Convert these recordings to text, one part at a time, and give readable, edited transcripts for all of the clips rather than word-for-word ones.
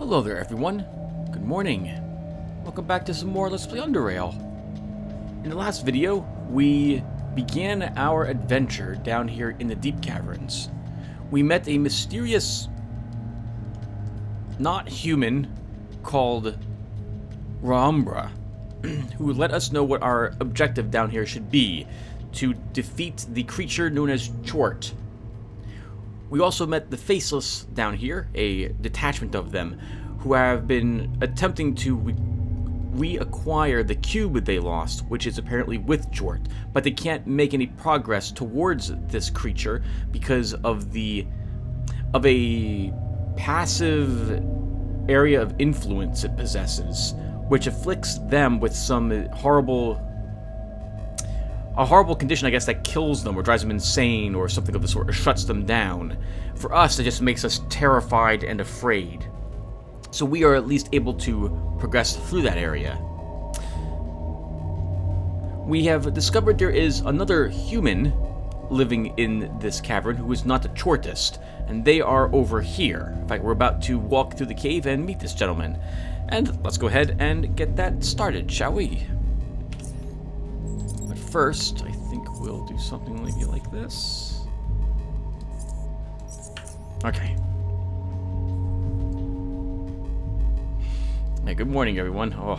Hello there everyone, good morning. Welcome back to some more Let's Play Underrail. In the last video, we began our adventure down here in the deep caverns. We met a mysterious, not human, called Raumbra, who let us know what our objective down here should be, to defeat the creature known as Chort. We also met the Faceless down here, a detachment of them, who have been attempting to reacquire the cube they lost, which is apparently with Chort, but they can't make any progress towards this creature because of a passive area of influence it possesses, which afflicts them with some horrible condition, I guess, that kills them or drives them insane or something of the sort, or shuts them down. For us, it just makes us terrified and afraid. So we are at least able to progress through that area. We have discovered there is another human living in this cavern who is not a Chortist, and they are over here. In fact, we're about to walk through the cave and meet this gentleman. And let's go ahead and get that started, shall we? But first, I think we'll do something maybe like this. Okay. Hey, good morning, everyone. Oh,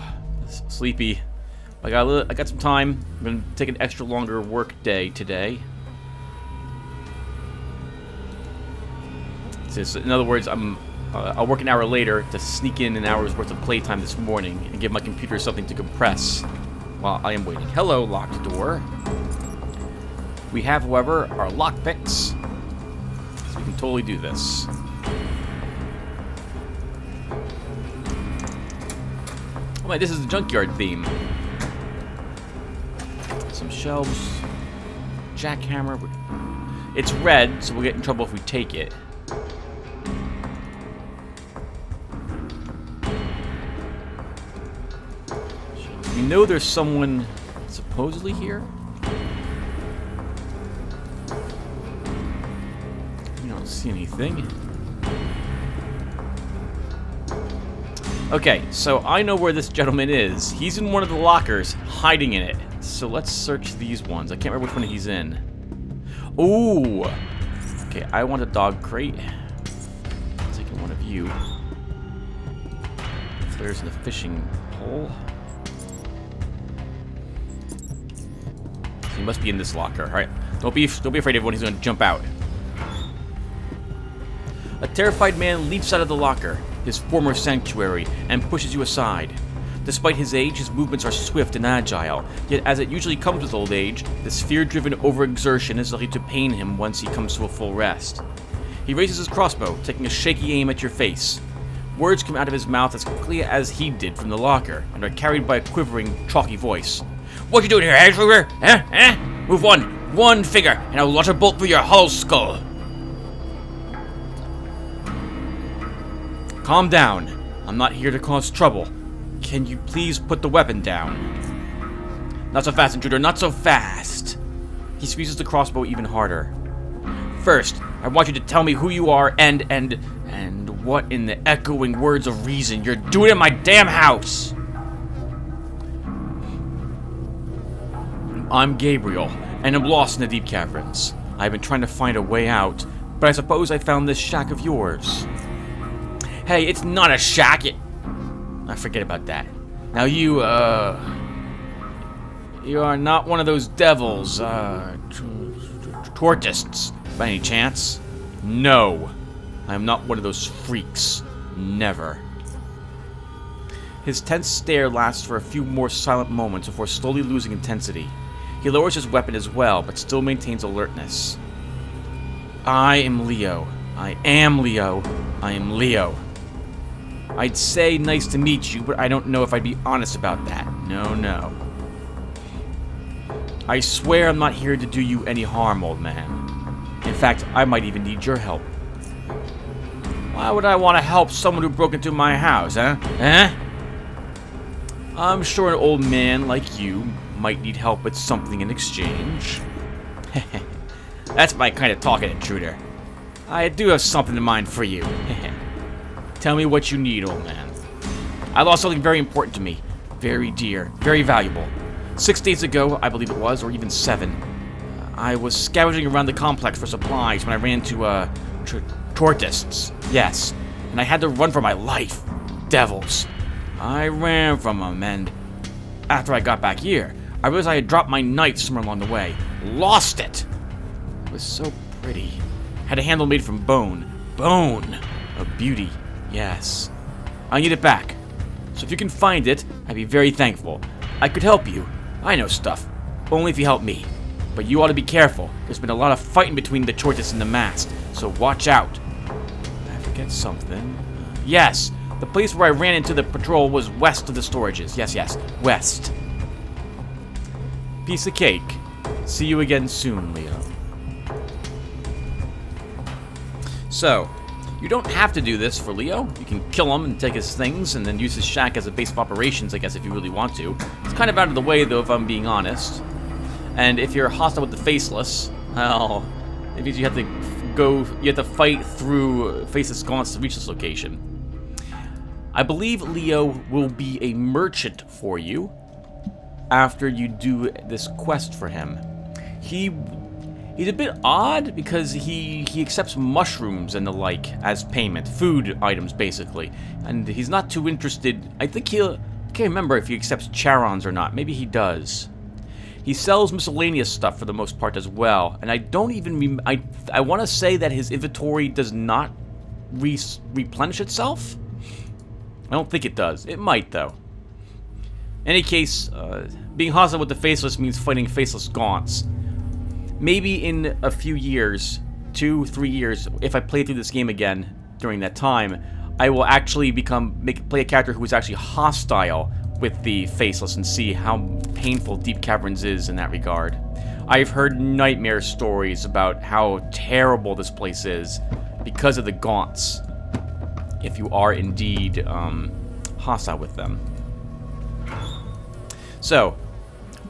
sleepy. I got some time. I'm gonna take an extra longer work day today. In other words, I'll work an hour later to sneak in an hour's worth of playtime this morning and give my computer something to compress while I am waiting. Hello, locked door. We have, however, our lockpicks, so we can totally do this. Oh my, this is the junkyard theme. Some shelves. Jackhammer. It's red, so we'll get in trouble if we take it. We know there's someone supposedly here. We don't see anything. Okay, so I know where this gentleman is. He's in one of the lockers, hiding in it. So let's search these ones. I can't remember which one he's in. Ooh! Okay, I want a dog crate. I'm taking one of you. Flares in the fishing pole. He must be in this locker. Alright. Don't be afraid, everyone. He's gonna jump out. A terrified man leaps out of the locker, his former sanctuary, and pushes you aside. Despite his age, his movements are swift and agile, yet as it usually comes with old age, this fear-driven overexertion is likely to pain him once he comes to a full rest. He raises his crossbow, taking a shaky aim at your face. Words come out of his mouth as quickly as he did from the locker, and are carried by a quivering, chalky voice. What you doing here, Ashford? Huh? Move one finger, and I'll launch a bolt through your hollow skull. Calm down. I'm not here to cause trouble. Can you please put the weapon down? Not so fast, intruder, not so fast. He squeezes the crossbow even harder. First, I want you to tell me who you are and what in the echoing words of reason you're doing in my damn house. I'm Gabriel, and I'm lost in the deep caverns. I've been trying to find a way out, but I suppose I found this shack of yours. Hey, it's not a shack. I forget about that. Now you are not one of those devils, Chortists, by any chance? No, I am not one of those freaks. Never. His tense stare lasts for a few more silent moments before slowly losing intensity. He lowers his weapon as well, but still maintains alertness. I am Leo. I am Leo. I am Leo. I'd say nice to meet you, but I don't know if I'd be honest about that. No. I swear I'm not here to do you any harm, old man. In fact, I might even need your help. Why would I want to help someone who broke into my house, huh? I'm sure an old man like you might need help with something in exchange. That's my kind of talking, intruder. I do have something in mind for you. Tell me what you need, old man. I lost something very important to me. Very dear. Very valuable. 6 days ago, I believe it was, or even 7. I was scavenging around the complex for supplies when I ran into, tortists. Yes. And I had to run for my life. Devils. I ran from them, and after I got back here, I realized I had dropped my knife somewhere along the way. Lost it! It was so pretty. Had a handle made from bone. Bone! A beauty. Yes. I need it back. So if you can find it, I'd be very thankful. I could help you. I know stuff. Only if you help me. But you ought to be careful. There's been a lot of fighting between the tortoise and the mast, so watch out. Did I forget something? Yes! The place where I ran into the patrol was west of the storages. Yes, west. Piece of cake. See you again soon, Leo. So, you don't have to do this for Leo. You can kill him and take his things and then use his shack as a base of operations, I guess, if you really want to. It's kind of out of the way, though, if I'm being honest. And if you're hostile with the Faceless, well, it means you have to fight through Faceless Gaunts to reach this location. I believe Leo will be a merchant for you after you do this quest for him. He's a bit odd because he accepts mushrooms and the like as payment, food items basically, and he's not too interested. I can't remember if he accepts charons or not. Maybe he does. He sells miscellaneous stuff for the most part as well, and I don't even I want to say that his inventory does not replenish itself. I don't think it does. It might, though. In any case, being hostile with the Faceless means fighting Faceless Gaunts. Maybe in a few years, 2-3 years, if I play through this game again during that time, I will actually play a character who is actually hostile with the Faceless and see how painful Deep Caverns is in that regard. I've heard nightmare stories about how terrible this place is because of the Gaunts. If you are indeed hostile with them. So,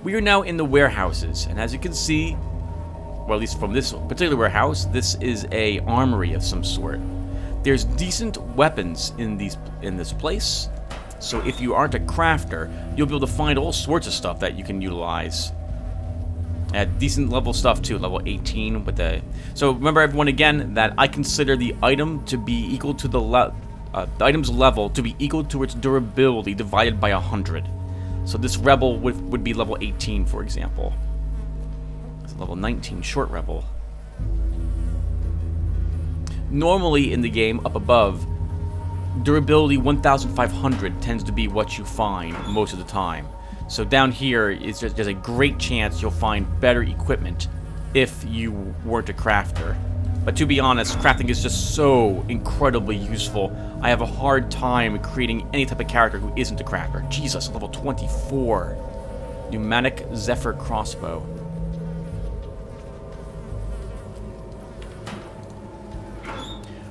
we are now in the warehouses, and as you can see, well, at least from this particular warehouse, this is a armory of some sort. There's decent weapons in this place, so if you aren't a crafter, you'll be able to find all sorts of stuff that you can utilize. At decent level stuff too, level 18 with the. So remember, everyone, again, that I consider the item to be equal to the item's level to be equal to its durability divided by 100. So this rebel would be level 18, for example. It's level 19, short rebel. Normally in the game, up above, durability 1,500 tends to be what you find most of the time. So down here, there's a great chance you'll find better equipment if you weren't a crafter. But to be honest, crafting is just so incredibly useful. I have a hard time creating any type of character who isn't a crafter. Jesus, level 24. Pneumatic Zephyr crossbow.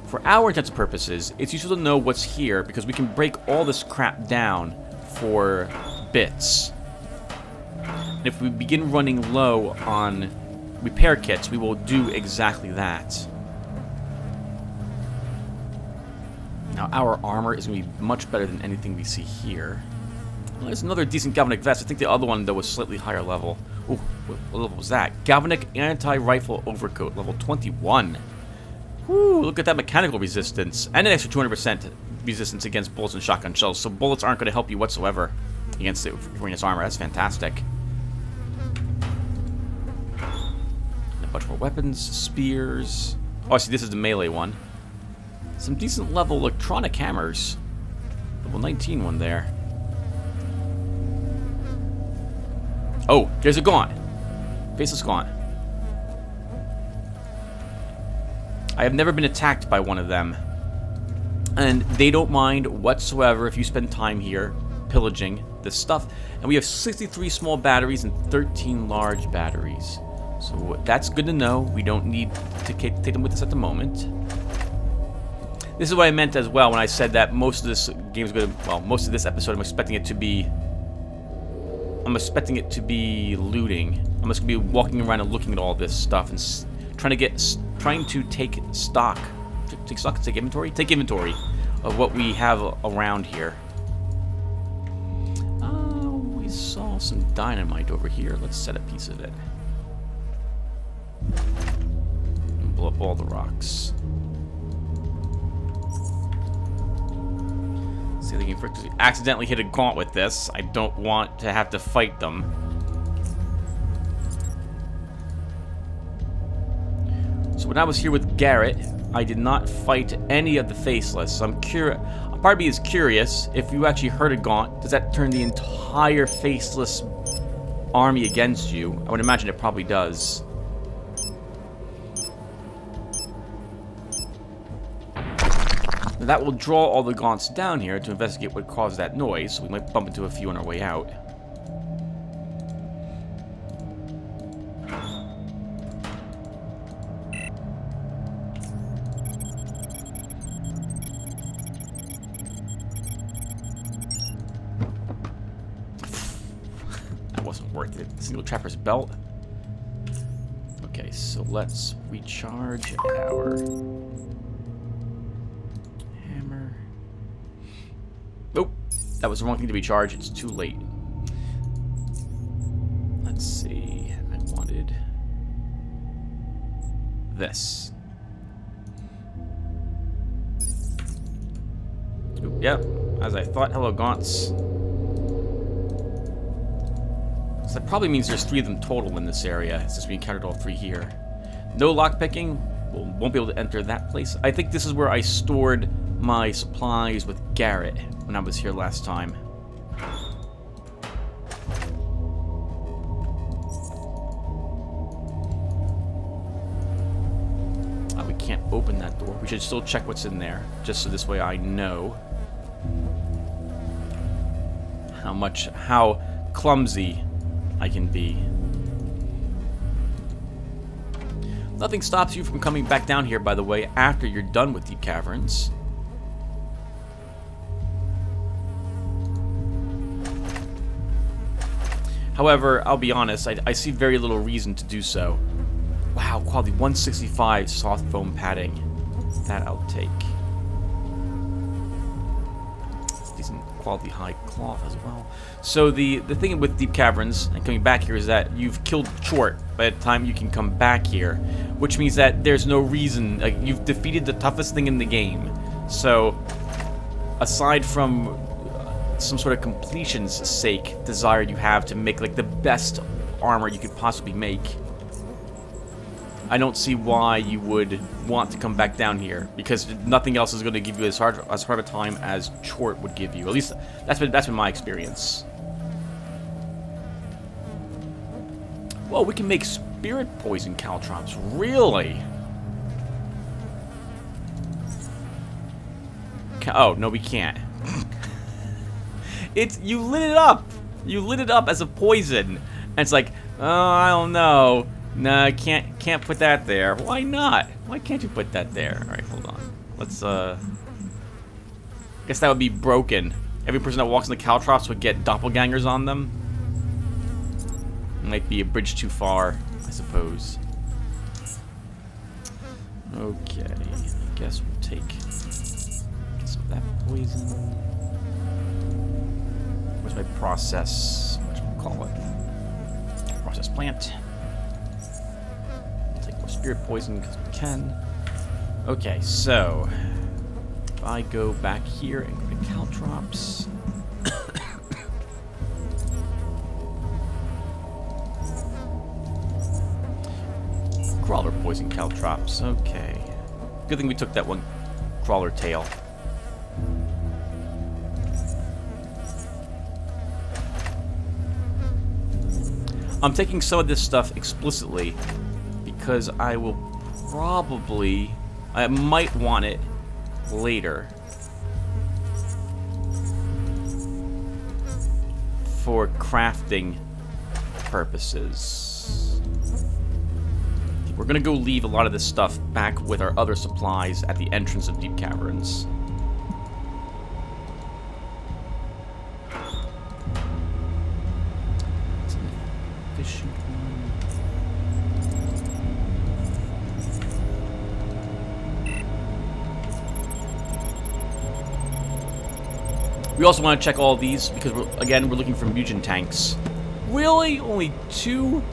For our intents and purposes, it's useful to know what's here because we can break all this crap down for bits. And if we begin running low on repair kits, we will do exactly that. Now, our armor is going to be much better than anything we see here. Well, there's another decent galvanic vest. I think the other one, though, was slightly higher level. Ooh, what level was that? Galvanic anti-rifle overcoat, level 21. Woo, look at that mechanical resistance. And an extra 200% resistance against bullets and shotgun shells. So bullets aren't going to help you whatsoever against it wearing this armor. That's fantastic. A bunch more weapons, spears. Oh, I see, this is the melee one. Some decent level electronic hammers. Level 19 one there. Oh, there's a Gaunt. Faceless Gaunt. I have never been attacked by one of them. And they don't mind whatsoever if you spend time here pillaging this stuff. And we have 63 small batteries and 13 large batteries. So that's good to know. We don't need to take them with us at the moment. This is what I meant as well when I said that most of this game is going to, well, most of this episode I'm expecting it to be looting. I'm just going to be walking around and looking at all this stuff and trying to take stock. Take inventory of what we have around here. We saw some dynamite over here. Let's set a piece of it. And blow up all the rocks. See, they can accidentally hit a gaunt with this. I don't want to have to fight them. So when I was here with Garrett, I did not fight any of the faceless. So I'm curious. Part of me is curious, if you actually hurt a gaunt, does that turn the entire faceless army against you? I would imagine it probably does. Now that will draw all the gaunts down here to investigate what caused that noise, so we might bump into a few on our way out. Worth it. Single trapper's belt. Okay, so let's recharge our hammer. Nope, that was the wrong thing to recharge. It's too late. Let's see. I wanted this. Oop, yep, as I thought. Hello, gaunts. So that probably means there's 3 of them total in this area, since we encountered all 3 here. No lockpicking. We'll, won't be able to enter that place. I think this is where I stored my supplies with Garrett when I was here last time. We can't open that door. We should still check what's in there, just so this way I know how clumsy I can be. Nothing stops you from coming back down here, by the way, after you're done with Deep Caverns. However, I'll be honest, I see very little reason to do so. Wow, quality 165 soft foam padding. That I'll take. Decent quality high cloth as well. So the thing with Deep Caverns and coming back here is that you've killed Chort by the time you can come back here, which means that there's no reason, like, you've defeated the toughest thing in the game. So aside from some sort of completion's sake desire you have to make like the best armor you could possibly make, I don't see why you would want to come back down here, because nothing else is going to give you as hard a time as Chort would give you. At least that's been my experience. Whoa, we can make spirit poison caltrops. Really? Oh, no, we can't. You lit it up. You lit it up as a poison. And it's like, oh, I don't know. No, I can't put that there. Why not? Why can't you put that there? All right, hold on. Let's I guess that would be broken. Every person that walks in the caltrops would get doppelgangers on them. Might be a bridge too far, I suppose. Okay, I guess we'll take some of that poison. Where's my process? What should we call it? Process plant. We'll take more spirit poison because we can. Okay, so if I go back here and go to caltrops. Crawler poison caltrops. Okay. Good thing we took that one crawler tail. I'm taking some of this stuff explicitly because I might want it later for crafting purposes. We're gonna go leave a lot of this stuff back with our other supplies at the entrance of Deep Caverns. Fishing We also want to check all these because, again, we're looking for mutagen tanks. Really? Only 2?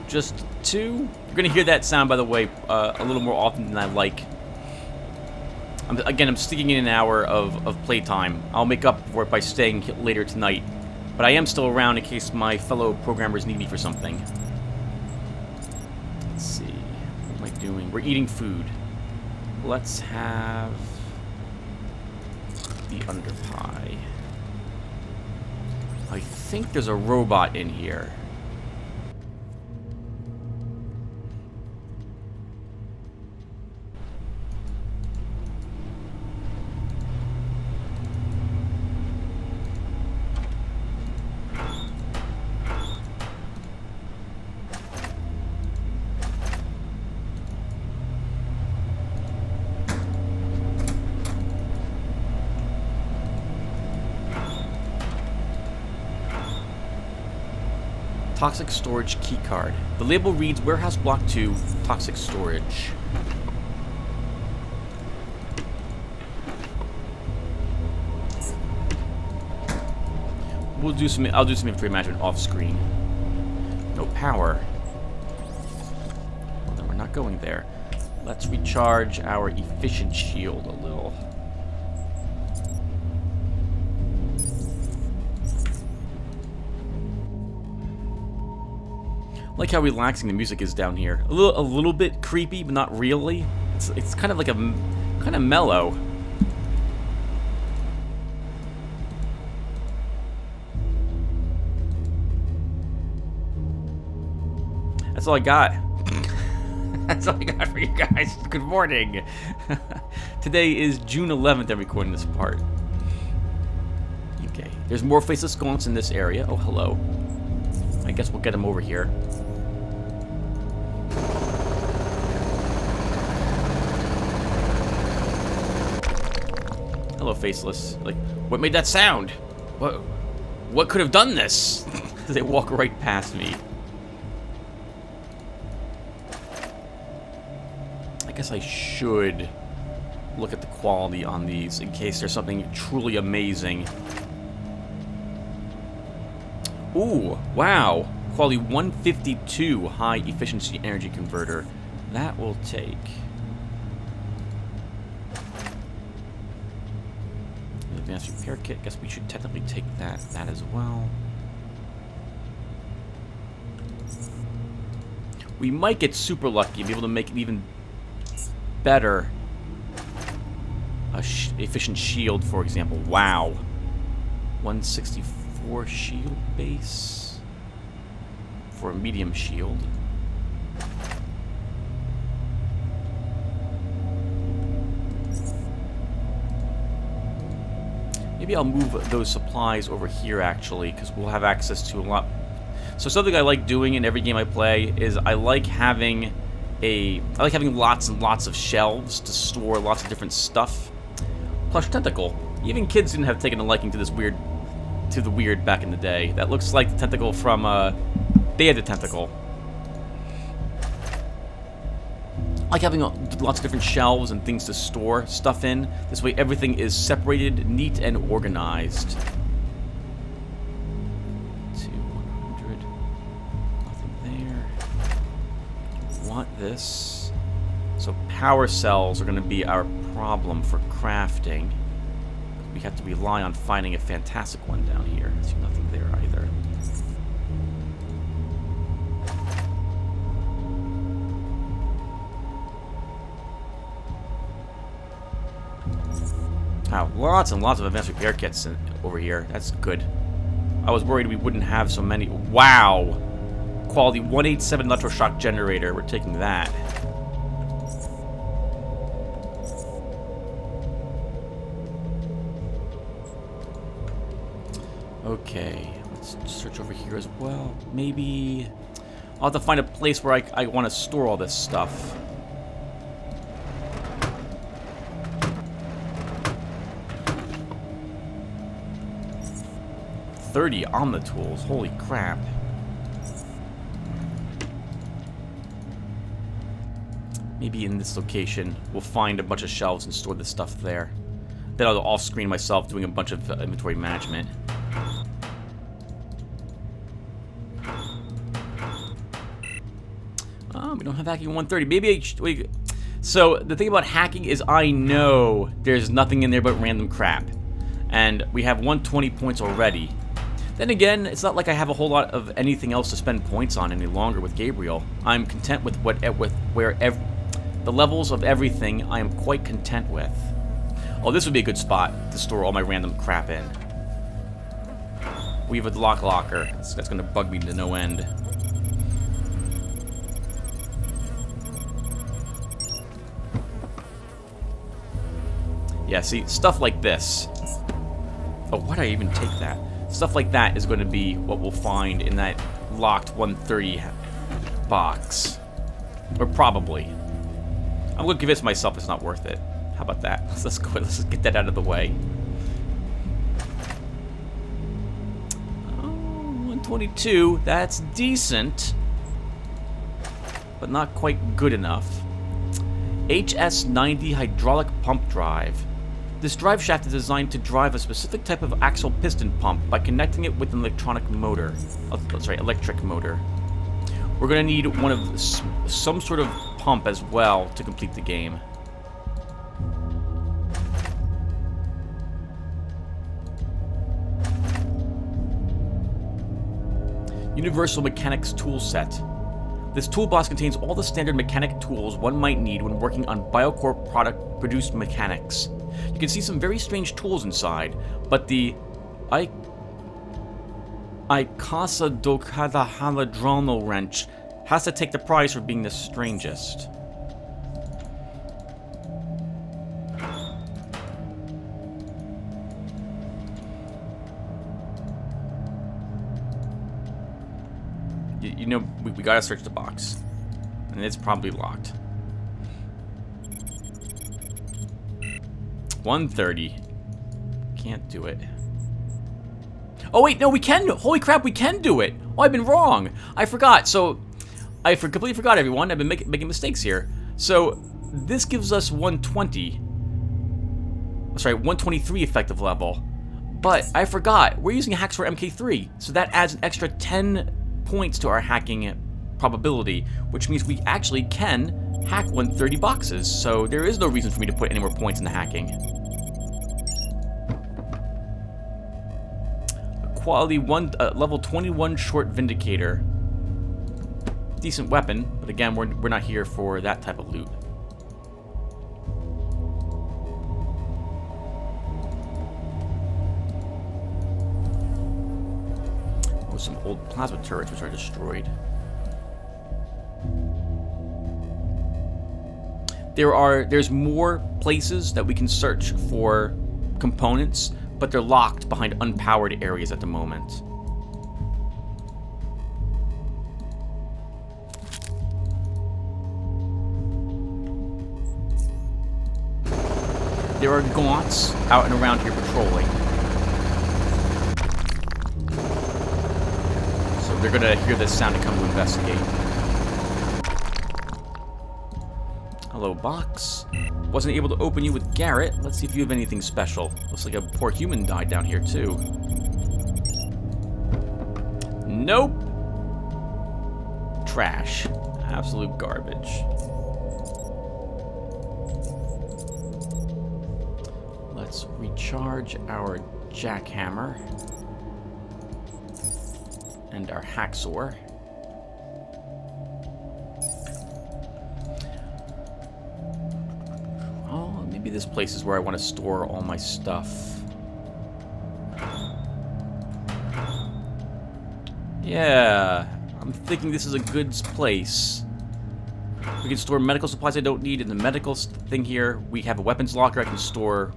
Just 2? You're going to hear that sound, by the way, a little more often than I like. I'm sticking in an hour of playtime. I'll make up for it by staying later tonight. But I am still around in case my fellow programmers need me for something. Let's see. What am I doing? We're eating food. Let's have the underpie. I think there's a robot in here. Toxic storage keycard. The label reads Warehouse Block 2, Toxic Storage. I'll do some infantry management off screen. No power. Well, then we're not going there. Let's recharge our efficient shield a little. I like how relaxing the music is down here. A little bit creepy, but not really. It's kind of like kind of mellow. That's all I got. That's all I got for you guys. Good morning. Today is June 11th. I'm recording this part. Okay. There's more faceless gaunts in this area. Oh, hello. I guess we'll get him over here. Hello, faceless. Like, what made that sound? What could have done this? They walk right past me. I guess I should look at the quality on these in case there's something truly amazing. Ooh, wow. Quality 152 high efficiency energy converter. That will take. Advanced repair kit. Guess we should technically take that as well. We might get super lucky and be able to make it even better. Efficient shield, for example. Wow. 164 shield base for a medium shield. Maybe I'll move those supplies over here, actually, because we'll have access to a lot. So something I like doing in every game I play is I like having lots and lots of shelves to store lots of different stuff. Plush tentacle. Even kids didn't have taken a liking to the weird back in the day. That looks like the tentacle from Day of the Tentacle. I like having lots of different shelves and things to store stuff in. This way everything is separated, neat, and organized. 200. Nothing there. Want this. So power cells are going to be our problem for crafting. We have to rely on finding a fantastic one down here. I see nothing there either. Wow, lots and lots of advanced repair kits over here. That's good. I was worried we wouldn't have so many. Wow! Quality 187 electroshock generator. We're taking that. Okay, let's search over here as well. Maybe I'll have to find a place where I want to store all this stuff. $30 Omnitools, holy crap. Maybe in this location, we'll find a bunch of shelves and store this stuff there. Then I'll off-screen myself doing a bunch of inventory management. Oh, we don't have hacking 130. Maybe so the thing about hacking is I know there's nothing in there but random crap. And we have 120 points already. Then again, it's not like I have a whole lot of anything else to spend points on any longer with Gabriel. I'm content with the levels of everything I am quite content with. Oh, this would be a good spot to store all my random crap in. We have a locker. That's going to bug me to no end. Yeah, see, stuff like this. Oh, why did I even take that? Stuff like that is going to be what we'll find in that locked 130 box. Or probably. I'm going to convince myself it's not worth it. How about that? Let's go. Let's just get that out of the way. Oh, 122. That's decent. But not quite good enough. HS90 hydraulic pump drive. This drive shaft is designed to drive a specific type of axial piston pump by connecting it with an electric motor. Electric motor. We're going to need one of some sort of pump as well to complete the game. Universal Mechanics tool set. This toolbox contains all the standard mechanic tools one might need when working on Biocorp product-produced mechanics. You can see some very strange tools inside, but the icosahedral wrench has to take the prize for being the strangest. You know, we gotta search the box. And it's probably locked. 130. Can't do it. Oh wait, no, we can. Holy crap, we can do it. Oh, I've been wrong. I forgot. So, I completely forgot, everyone. I've been making mistakes here. So, this gives us 120. Sorry, 123 effective level. But I forgot. We're using hacks for MK3. So that adds an extra 10 points to our hacking probability, which means we actually can hack 130 boxes. So there is no reason for me to put any more points in the hacking. Quality 1, level 21 short vindicator. Decent weapon, but again, we're not here for that type of loot. Oh, some old plasma turrets which are destroyed. There's more places that we can search for components, but they're locked behind unpowered areas at the moment. There are gaunts out and around here patrolling. So they're gonna hear this sound and come to investigate. Hello, box. Wasn't able to open you with Garrett. Let's see if you have anything special. Looks like a poor human died down here, too. Nope. Trash. Absolute garbage. Let's recharge our jackhammer. And our hacksaw. Maybe this place is where I want to store all my stuff. Yeah, I'm thinking this is a good place. We can store medical supplies I don't need in the medical thing here. We have a weapons locker. I can store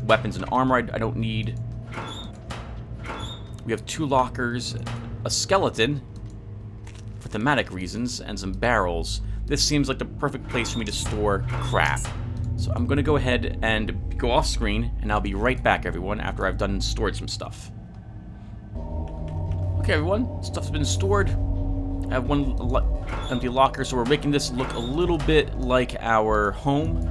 weapons and armor I don't need. We have 2 lockers, a skeleton for thematic reasons, and some barrels. This seems like the perfect place for me to store crap. So I'm going to go ahead and go off screen, and I'll be right back, everyone, after I've done stored some stuff. Okay, everyone, stuff's been stored. I have one empty locker, so we're making this look a little bit like our home.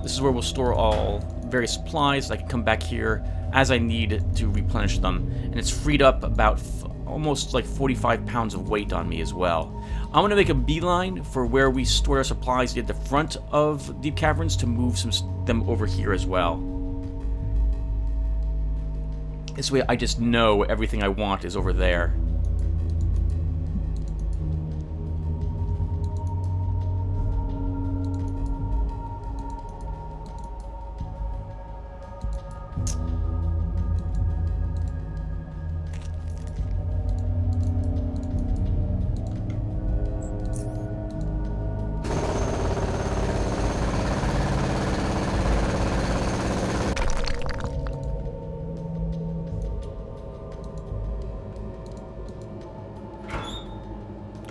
This is where we'll store all various supplies. I can come back here as I need to replenish them. And it's freed up about almost like 45 pounds of weight on me as well. I'm going to make a beeline for where we store our supplies at the front of Deep Caverns to move them over here as well. This way I just know everything I want is over there.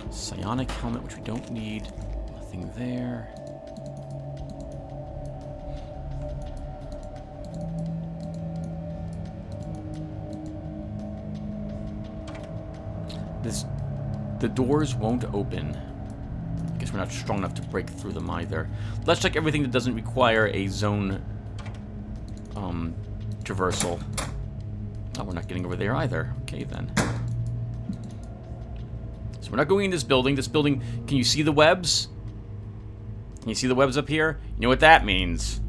Psionic helmet, which we don't need. Nothing there. The doors won't open. I guess we're not strong enough to break through them either. Let's check everything that doesn't require a zone traversal. Oh, we're not getting over there either. Okay, then. So we're not going in this building. This building, can you see the webs? Can you see the webs up here? You know what that means?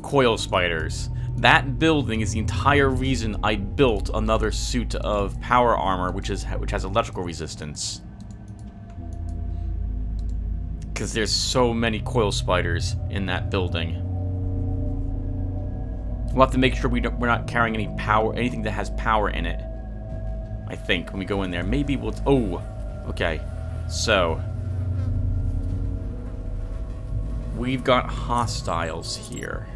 Coil spiders. That building is the entire reason I built another suit of power armor, which has electrical resistance. Because there's so many coil spiders in that building. We'll have to make sure we're not carrying any power, anything that has power in it. I think when we go in there, maybe we'll. Oh, okay. So we've got hostiles here.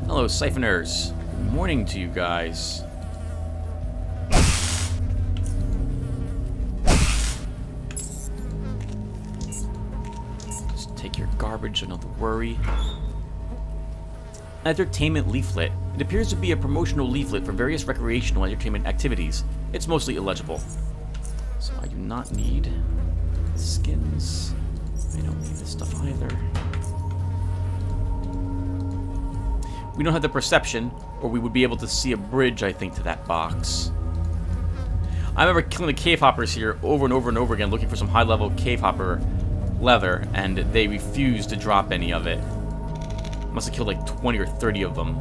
Hello, Siphoners. Good morning to you guys. Just take your garbage, another worry. Entertainment leaflet. It appears to be a promotional leaflet for various recreational entertainment activities. It's mostly illegible. So I do not need skins. I don't need this stuff either. We don't have the perception, or we would be able to see a bridge, I think, to that box. I remember killing the cave hoppers here over and over and over again, looking for some high-level cave hopper leather, and they refused to drop any of it. Must have killed like 20 or 30 of them.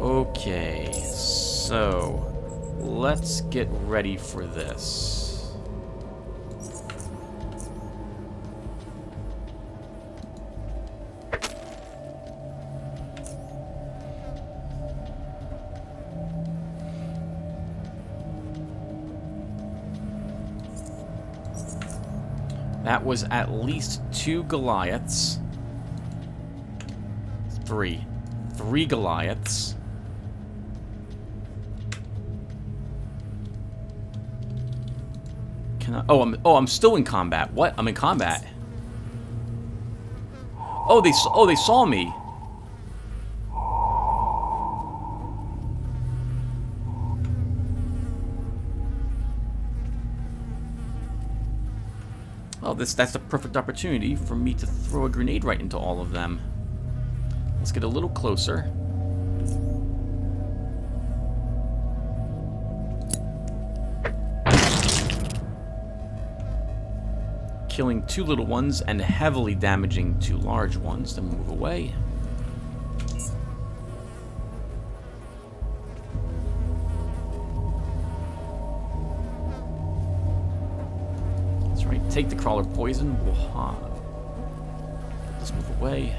Okay, so let's get ready for this. That was at least 2 Goliaths. 3 Goliaths. Can I? Oh, I'm still in combat. What? I'm in combat. Oh, they saw me. Oh, that's the perfect opportunity for me to throw a grenade right into all of them. Let's get a little closer. Killing 2 little ones and heavily damaging 2 large ones. Then move away. Take the crawler poison. Let's move away.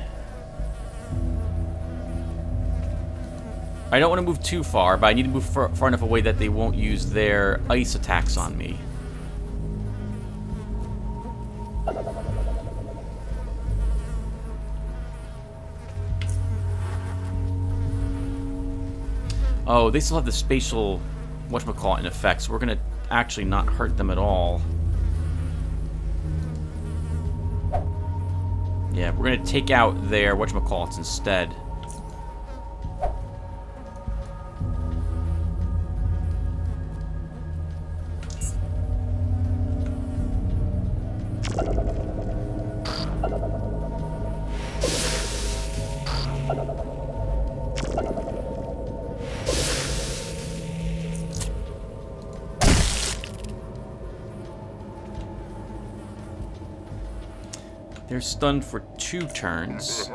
I don't want to move too far, but I need to move far enough away that they won't use their ice attacks on me. Oh, they still have the spatial whatchamacallit in effect, so we're going to actually not hurt them at all. Yeah, we're gonna take out their whatchamacallits instead. They're stunned for 2 turns.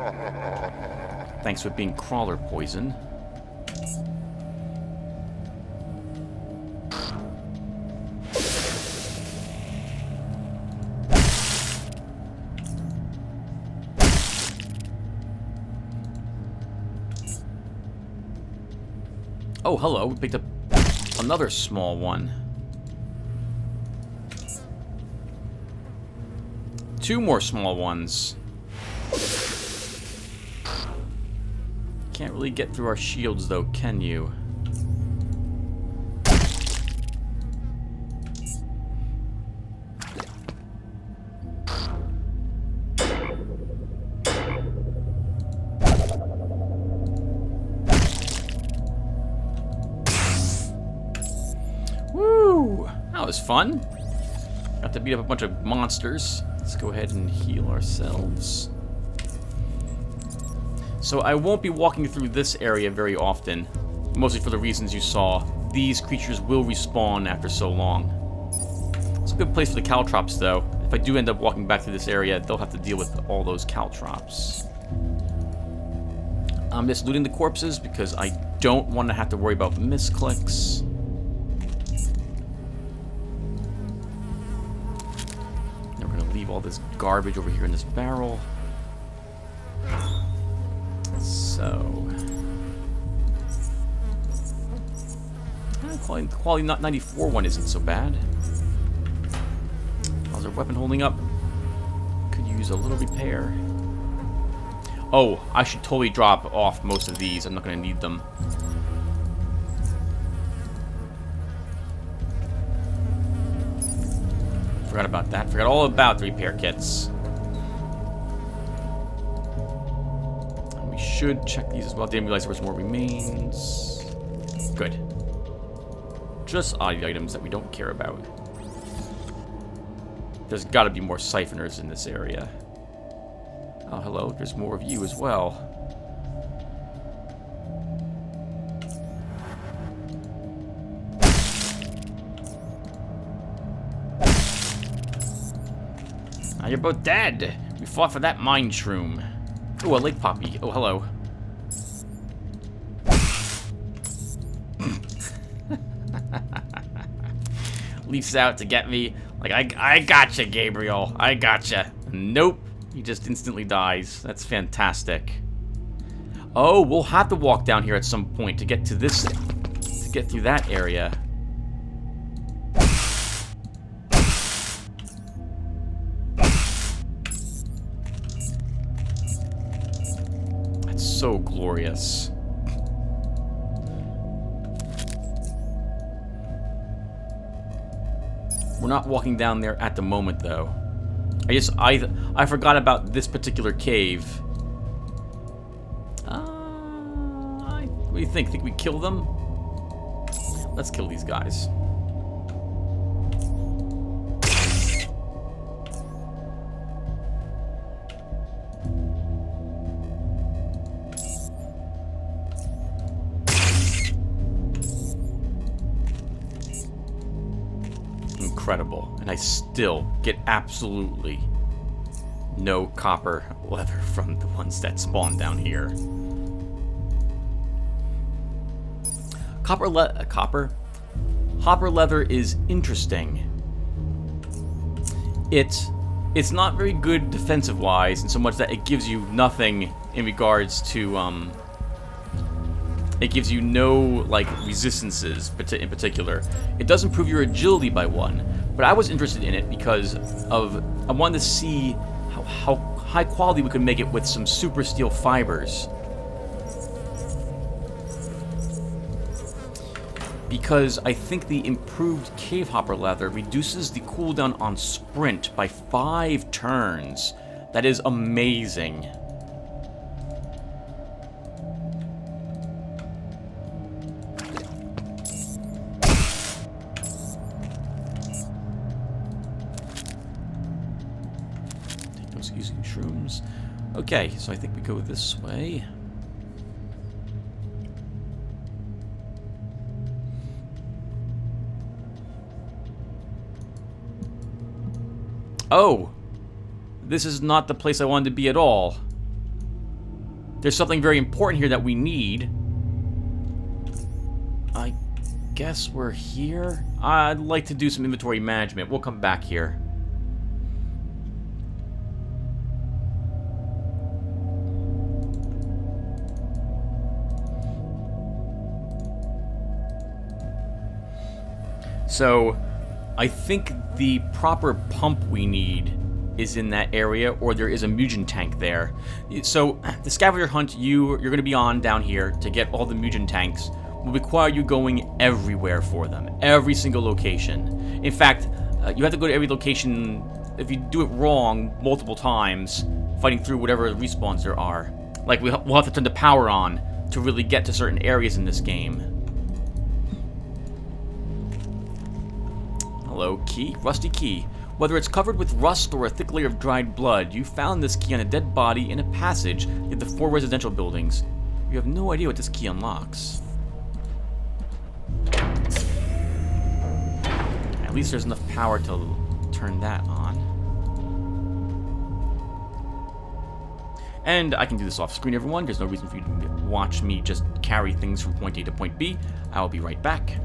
Thanks for being crawler poison. Oh, hello. We picked up another small one. 2 more small ones. Can't really get through our shields, though, can you? Woo! That was fun. Got to beat up a bunch of monsters. Let's go ahead and heal ourselves. So I won't be walking through this area very often, mostly for the reasons you saw. These creatures will respawn after so long. It's a good place for the caltrops, though. If I do end up walking back to this area, they'll have to deal with all those caltrops. I'm just looting the corpses because I don't want to have to worry about misclicks. Leave all this garbage over here in this barrel. So, quality not 94 one isn't so bad. How's our weapon holding up? Could use a little repair. Oh, I should totally drop off most of these. I'm not going to need them. Forgot about that. Forgot all about the repair kits. And we should check these as well. Didn't realize there was more remains. Good. Just odd items that we don't care about. There's got to be more siphoners in this area. Oh, hello. There's more of you as well. Now you're both dead. We fought for that mind shroom. Oh, a lake poppy. Oh, hello. Leaps out to get me. Like, I gotcha, Gabriel. I gotcha. Nope. He just instantly dies. That's fantastic. Oh, we'll have to walk down here at some point to get to this, to get through that area. That's so glorious. We're not walking down there at the moment, though. I forgot about this particular cave. What do you think? Think we kill them? Let's kill these guys. Incredible. And I still get absolutely no copper leather from the ones that spawn down here. Hopper leather is interesting. It's not very good defensive wise, in so much that it gives you nothing in regards to it gives you no like resistances in particular. It does improve your agility by 1, but I was interested in it because I wanted to see how high quality we could make it with some super steel fibers. Because I think the improved cave hopper leather reduces the cooldown on sprint by 5 turns. That is amazing. Take those using shrooms. Okay, so I think we go this way. Oh! This is not the place I wanted to be at all. There's something very important here that we need. I guess we're here? I'd like to do some inventory management. We'll come back here. So, I think the proper pump we need is in that area, or there is a mutagen tank there. So, the scavenger hunt you're going to be on down here to get all the mutagen tanks will require you going everywhere for them. Every single location. In fact, you have to go to every location. If you do it wrong multiple times, fighting through whatever respawns there are. Like, we'll have to turn the power on to really get to certain areas in this game. Hello, key. Rusty key. Whether it's covered with rust or a thick layer of dried blood, you found this key on a dead body in a passage near the 4 residential buildings. You have no idea what this key unlocks. At least there's enough power to turn that on. And I can do this off screen, everyone. There's no reason for you to watch me just carry things from point A to point B. I'll be right back.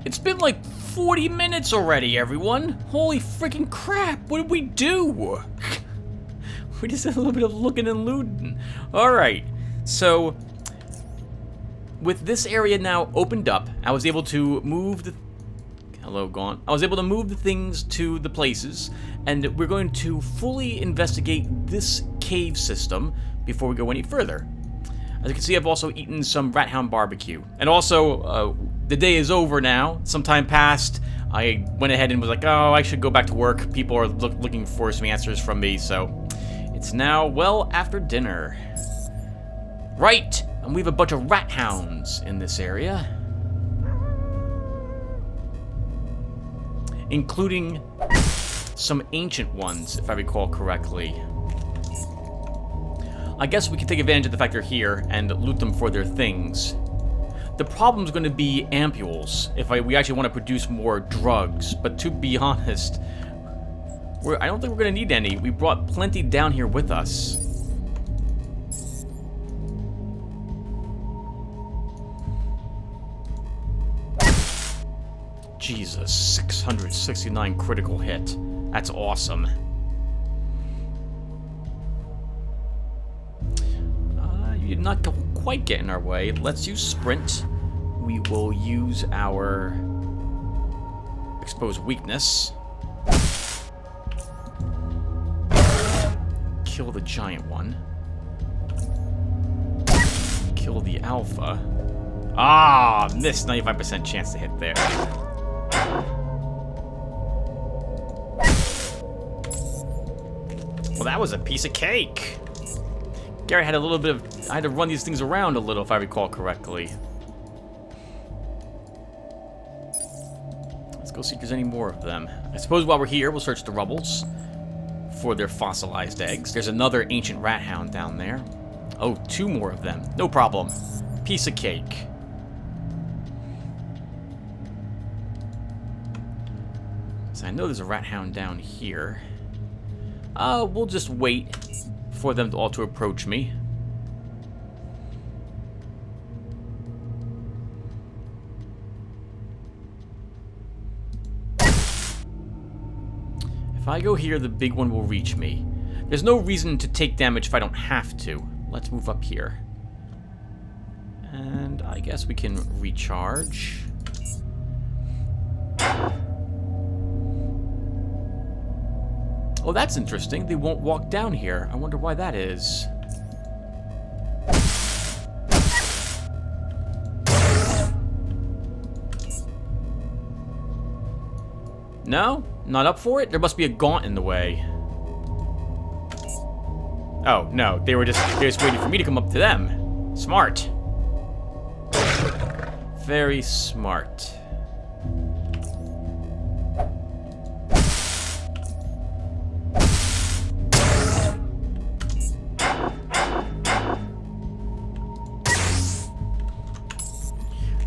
It's been like 40 minutes already, everyone. Holy freaking crap, what did we do? We just did a little bit of looking and looting. Alright, so with this area now opened up, I was able to move the... Hello, gone. I was able to move the things to the places, and we're going to fully investigate this cave system before we go any further. As you can see, I've also eaten some Rat Hound barbecue. And also, the day is over now. Some time passed. I went ahead and was like, oh, I should go back to work. People are looking for some answers from me, so it's now well after dinner. Right, and we have a bunch of rat hounds in this area. Including some ancient ones, if I recall correctly. I guess we can take advantage of the fact they're here and loot them for their things. The problem's going to be ampules, if we actually want to produce more drugs. But to be honest, I don't think we're going to need any. We brought plenty down here with us. Jesus, 669 critical hit. That's awesome. You did not quite get in our way. Let's use sprint. We will use our exposed weakness. Kill the giant one. Kill the alpha. Ah, missed. 95% chance to hit there. Well, that was a piece of cake. Gary had a little bit of... I had to run these things around a little, if I recall correctly. Let's go see if there's any more of them. I suppose while we're here, we'll search the rubbles for their fossilized eggs. There's another ancient rat hound down there. Oh, 2 more of them. No problem. Piece of cake. So I know there's a rat hound down here. We'll just wait for them all to approach me. If I go here, the big one will reach me. There's no reason to take damage if I don't have to. Let's move up here. And I guess we can recharge. Oh, that's interesting. They won't walk down here. I wonder why that is. No? Not up for it? There must be a gaunt in the way. Oh, no. They're just waiting for me to come up to them. Smart. Very smart.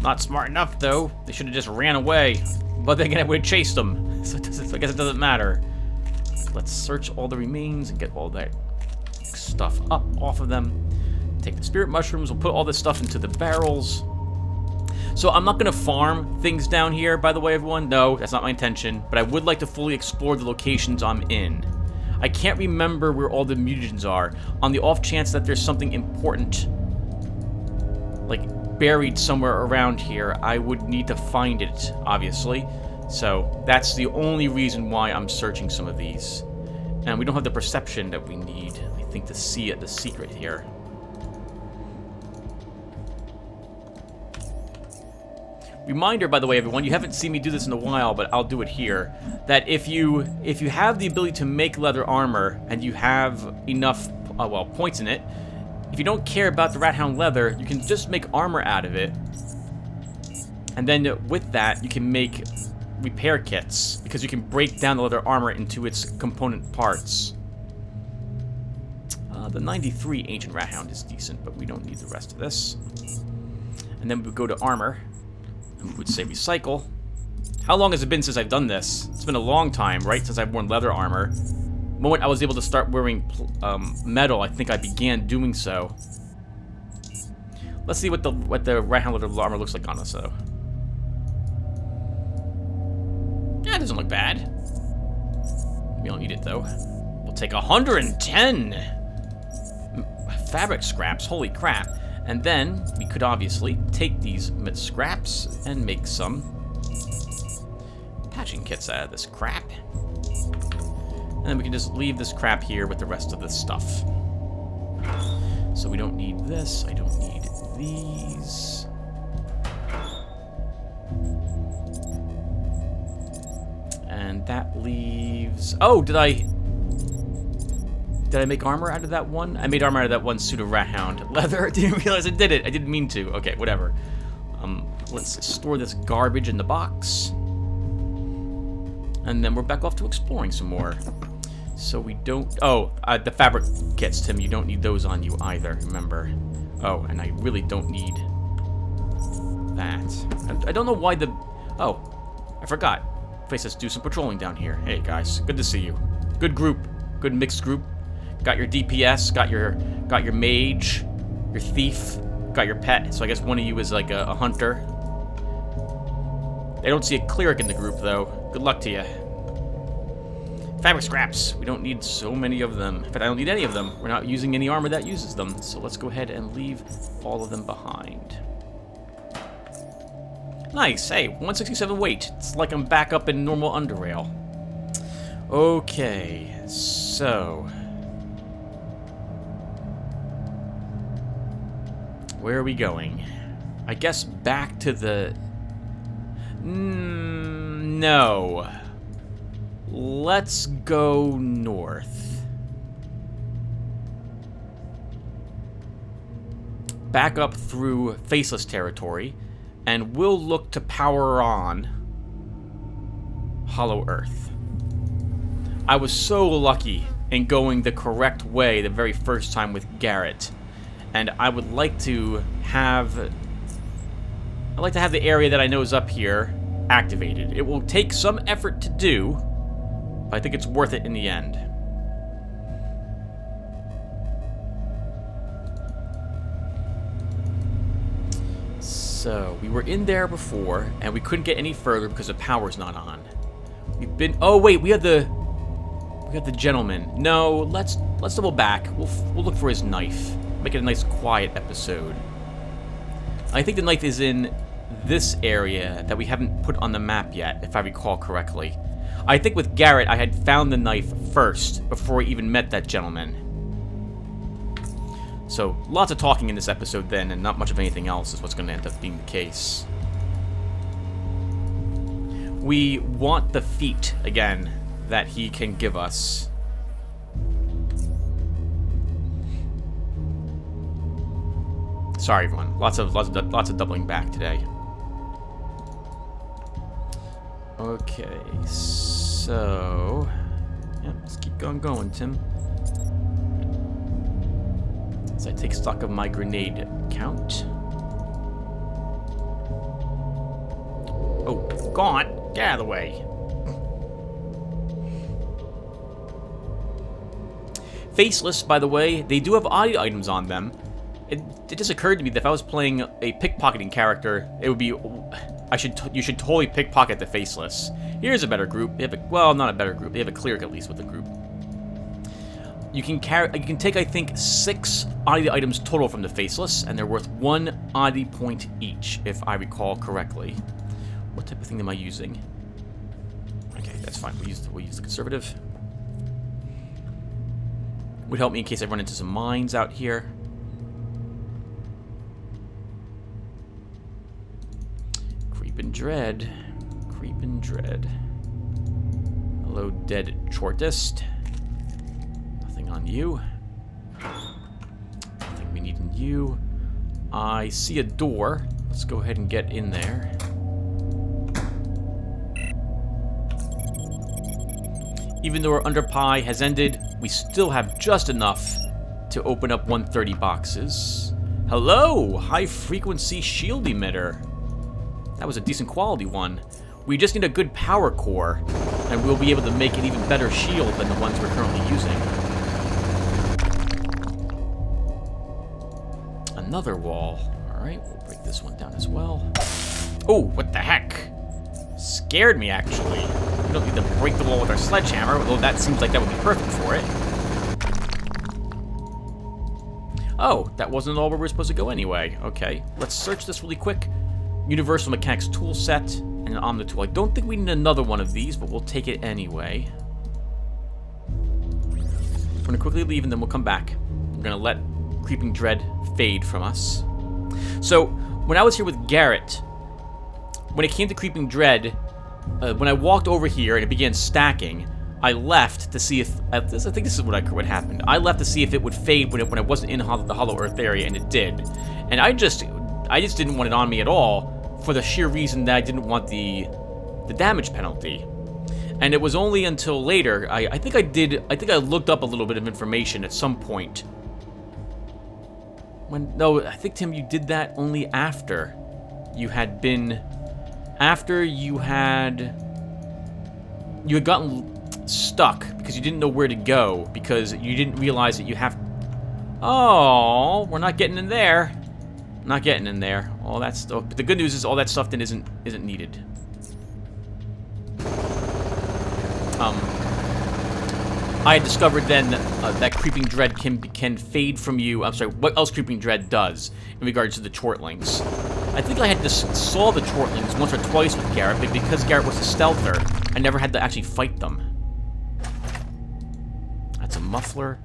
Not smart enough, though. They should have just ran away. But then again, I would have chased them. So I guess it doesn't matter. Let's search all the remains and get all that stuff up off of them. Take the spirit mushrooms. We'll put all this stuff into the barrels. So I'm not going to farm things down here, by the way, everyone. No, that's not my intention. But I would like to fully explore the locations I'm in. I can't remember where all the mutagens are. On the off chance that there's something important, like buried somewhere around here, I would need to find it, obviously. So that's the only reason why I'm searching some of these. And we don't have the perception that we need, I think, to see the secret here. Reminder, by the way, everyone, you haven't seen me do this in a while, but I'll do it here, that if you have the ability to make leather armor and you have enough, well, points in it, if you don't care about the rat hound leather, you can just make armor out of it. And then with that, you can make repair kits, because you can break down the leather armor into its component parts. The 93 ancient rat hound is decent, but we don't need the rest of this. And then we would go to armor, and we would say recycle. How long has it been since I've done this? It's been a long time, right? Since I've worn leather armor. The moment I was able to start wearing metal, I think I began doing so. Let's see what the rat hound leather armor looks like on us, though. Yeah, it doesn't look bad. We don't need it, though. We'll take 110 fabric scraps. Holy crap. And then we could obviously take these scraps and make some patching kits out of this crap. And then we can just leave this crap here with the rest of this stuff. So we don't need this. I don't need these. And that leaves... Oh, did I make armor out of that one? I made armor out of that one suit of rat hound leather. I didn't realize I did it. I didn't mean to. Okay, whatever. Let's store this garbage in the box. And then we're back off to exploring some more. So we don't... Oh, the fabric kits, Tim. You don't need those on you either, remember. Oh, and I really don't need that. I don't know why the... Oh, I forgot. Face, let's do some patrolling down here. Hey, guys. Good to see you. Good group. Good mixed group. Got your DPS. Got your mage. Your thief. Got your pet. So I guess one of you is like a hunter. I don't see a cleric in the group, though. Good luck to you. Fabric scraps. We don't need so many of them. In fact, I don't need any of them. We're not using any armor that uses them. So let's go ahead and leave all of them behind. Nice. Hey, 167 weight. It's like I'm back up in normal Underrail. Okay, so... where are we going? I guess back to the... No. Let's go north. Back up through Faceless territory, and we'll look to power on Hollow Earth. I was so lucky in going the correct way the very first time with Garrett, and I would like to have... I'd like to have the area that I know is up here activated. It will take some effort to do, but I think it's worth it in the end. So, we were in there before, and we couldn't get any further because the power's not on. We've been... Oh, wait, we have the gentleman. No, let's double back. We'll look for his knife. Make it a nice, quiet episode. I think the knife is in this area that we haven't put on the map yet, if I recall correctly. I think with Garrett, I had found the knife first, before we even met that gentleman. So, lots of talking in this episode then, and not much of anything else is what's going to end up being the case. We want the feat, again, that he can give us. Sorry, everyone. Lots of doubling back today. Okay, so yeah, let's keep going, Tim. As I take stock of my grenade count. Oh, gone! Get out of the way. Faceless, by the way, they do have audio items on them. It just occurred to me that if I was playing a pickpocketing character, it would be you should totally pickpocket the faceless. Here's a better group. They have well, not a better group. They have a cleric at least with the group. You can take, I think, 6 oddity items total from the faceless, and they're worth 1 oddity point each, if I recall correctly. What type of thing am I using? Okay, that's fine. We'll use the conservative. Would help me in case I run into some mines out here. Creepin' Dread. Creepin' Dread. Hello, dead shortest. Nothing on you. Nothing we need in you. I see a door. Let's go ahead and get in there. Even though our underpie has ended, we still have just enough to open up 130 boxes. Hello! High frequency shield emitter. That was a decent quality one. We just need a good power core, and we'll be able to make an even better shield than the ones we're currently using. Another wall. Alright, we'll break this one down as well. Oh, what the heck? Scared me, actually. We don't need to break the wall with our sledgehammer, although that seems like that would be perfect for it. Oh, that wasn't all where we were supposed to go anyway. Okay, let's search this really quick. Universal Mechanics tool set and an Omni tool. I don't think we need another one of these, but we'll take it anyway. We're going to quickly leave and then we'll come back. We're going to let Creeping Dread fade from us. So, when I was here with Garrett, when it came to Creeping Dread, when I walked over here and it began stacking, I left to see if... I think this is what happened. I left to see if it would fade when it wasn't in the Hollow Earth area, and it did. And I just didn't want it on me at all, for the sheer reason that I didn't want the damage penalty. And it was only until later, I think I looked up a little bit of information at some point. No, I think, Tim, you did that only after you had been... After you had gotten stuck because you didn't know where to go, because you didn't realize that you have... Oh, we're not getting in there. Not getting in there. All that stuff. But the good news is all that stuff then isn't needed. I had discovered then that Creeping Dread can fade from you. I'm sorry, what else Creeping Dread does in regards to the Chortlings. I think I had saw the Chortlings once or twice with Garrett, but because Garrett was a stealther, I never had to actually fight them. That's a muffler.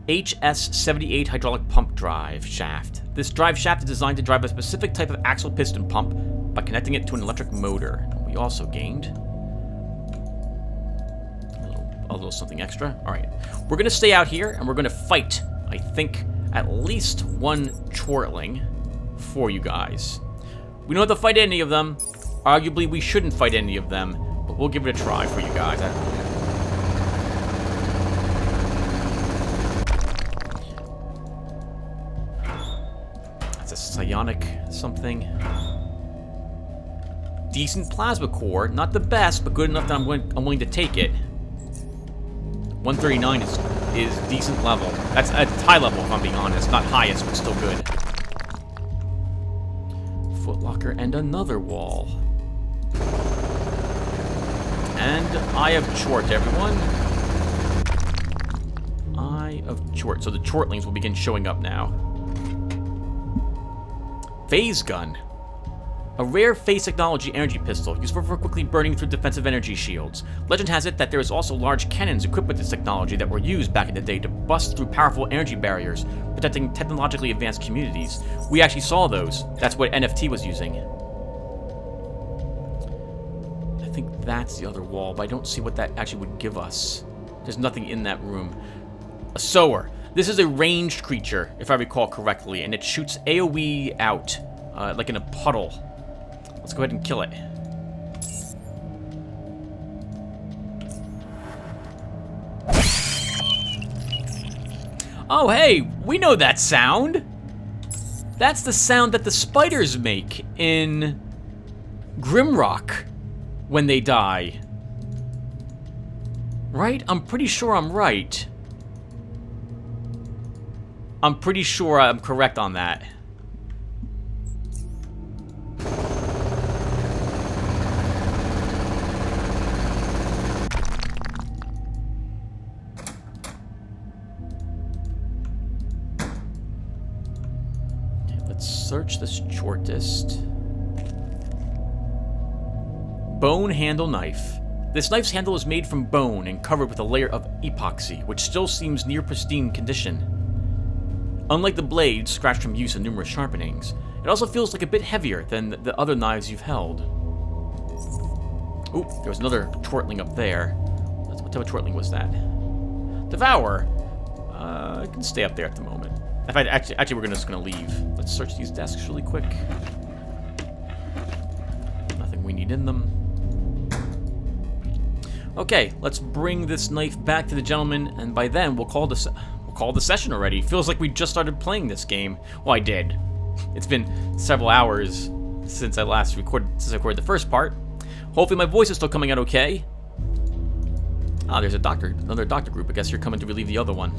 HS-78 hydraulic pump drive shaft. This drive shaft is designed to drive a specific type of axle piston pump by connecting it to an electric motor. We also gained a little something extra. All right, we're gonna stay out here and we're gonna fight, I think, at least one Chortling for you guys. We don't have to fight any of them. Arguably, we shouldn't fight any of them, but we'll give it a try for you guys. That's a psionic something. Decent plasma core, not the best, but good enough that I'm willing to take it. 139 is decent level. That's high level, if I'm being honest. Not highest, but still good. Footlocker and another wall. And Eye of Chort, everyone. Eye of Chort. So the Chortlings will begin showing up now. Phase Gun. A rare phase technology energy pistol, useful for quickly burning through defensive energy shields. Legend has it that there is also large cannons equipped with this technology that were used back in the day to bust through powerful energy barriers, protecting technologically advanced communities. We actually saw those. That's what NFT was using. I think that's the other wall, but I don't see what that actually would give us. There's nothing in that room. A sower. This is a ranged creature, if I recall correctly, and it shoots AoE out, like in a puddle. Let's go ahead and kill it. Oh, hey, we know that sound. That's the sound that the spiders make in Grimrock when they die. Right? I'm pretty sure I'm right. I'm pretty sure I'm correct on that. Okay, let's search this shortest. Bone handle knife. This knife's handle is made from bone and covered with a layer of epoxy, which still seems near pristine condition. Unlike the blade, scratched from use and numerous sharpenings, it also feels like a bit heavier than the other knives you've held. Oop, there was another chortling up there. What type of chortling was that? Devour. I can stay up there at the moment. In fact, actually, we're just gonna leave. Let's search these desks really quick. Nothing we need in them. Okay, let's bring this knife back to the gentleman, and by then we'll call the session already. Feels like we just started playing this game. Well, I did. It's been several hours since I last recorded the first part. Hopefully my voice is still coming out okay. Ah, there's another doctor group. I guess you're coming to relieve the other one.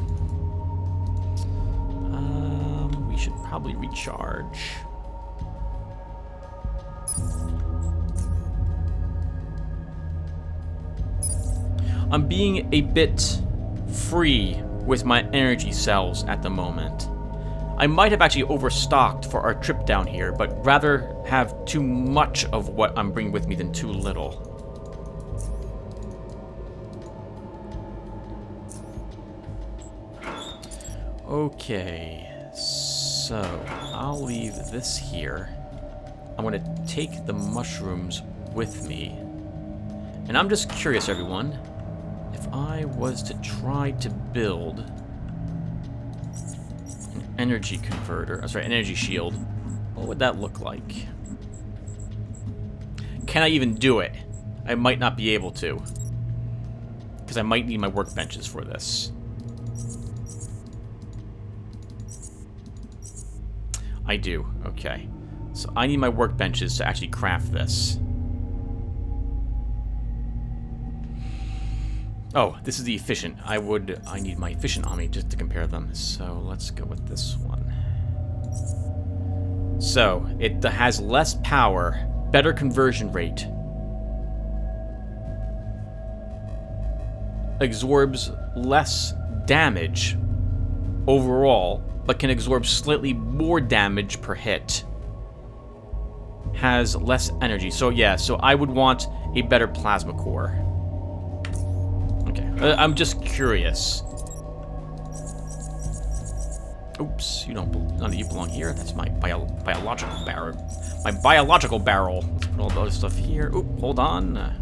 We should probably recharge. I'm being a bit free with my energy cells at the moment. I might have actually overstocked for our trip down here, but rather have too much of what I'm bringing with me than too little. Okay, so I'll leave this here. I'm gonna take the mushrooms with me. And I'm just curious, everyone. If I was to try to build an energy converter, sorry, an energy shield, what would that look like? Can I even do it? I might not be able to, because I might need my workbenches for this. I do, okay. So I need my workbenches to actually craft this. Oh, this is the efficient. I need my efficient on me just to compare them. So let's go with this one. So it has less power, better conversion rate, absorbs less damage overall, but can absorb slightly more damage per hit. Has less energy. So yeah, so I would want a better plasma core. Okay, I'm just curious. Oops, none of you belong here. That's my biological barrel. My biological barrel. Let's put all the other stuff here. Oop, hold on. I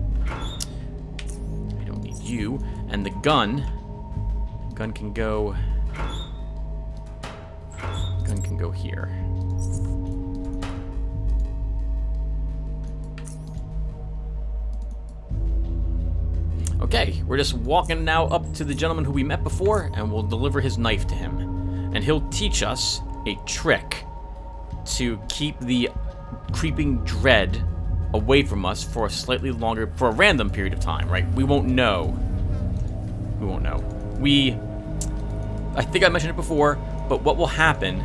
don't need you. And the gun. Gun can go here. Okay, we're just walking now up to the gentleman who we met before, and we'll deliver his knife to him. And he'll teach us a trick to keep the creeping dread away from us for a random period of time, right? We won't know. We won't know. I think I mentioned it before, but what will happen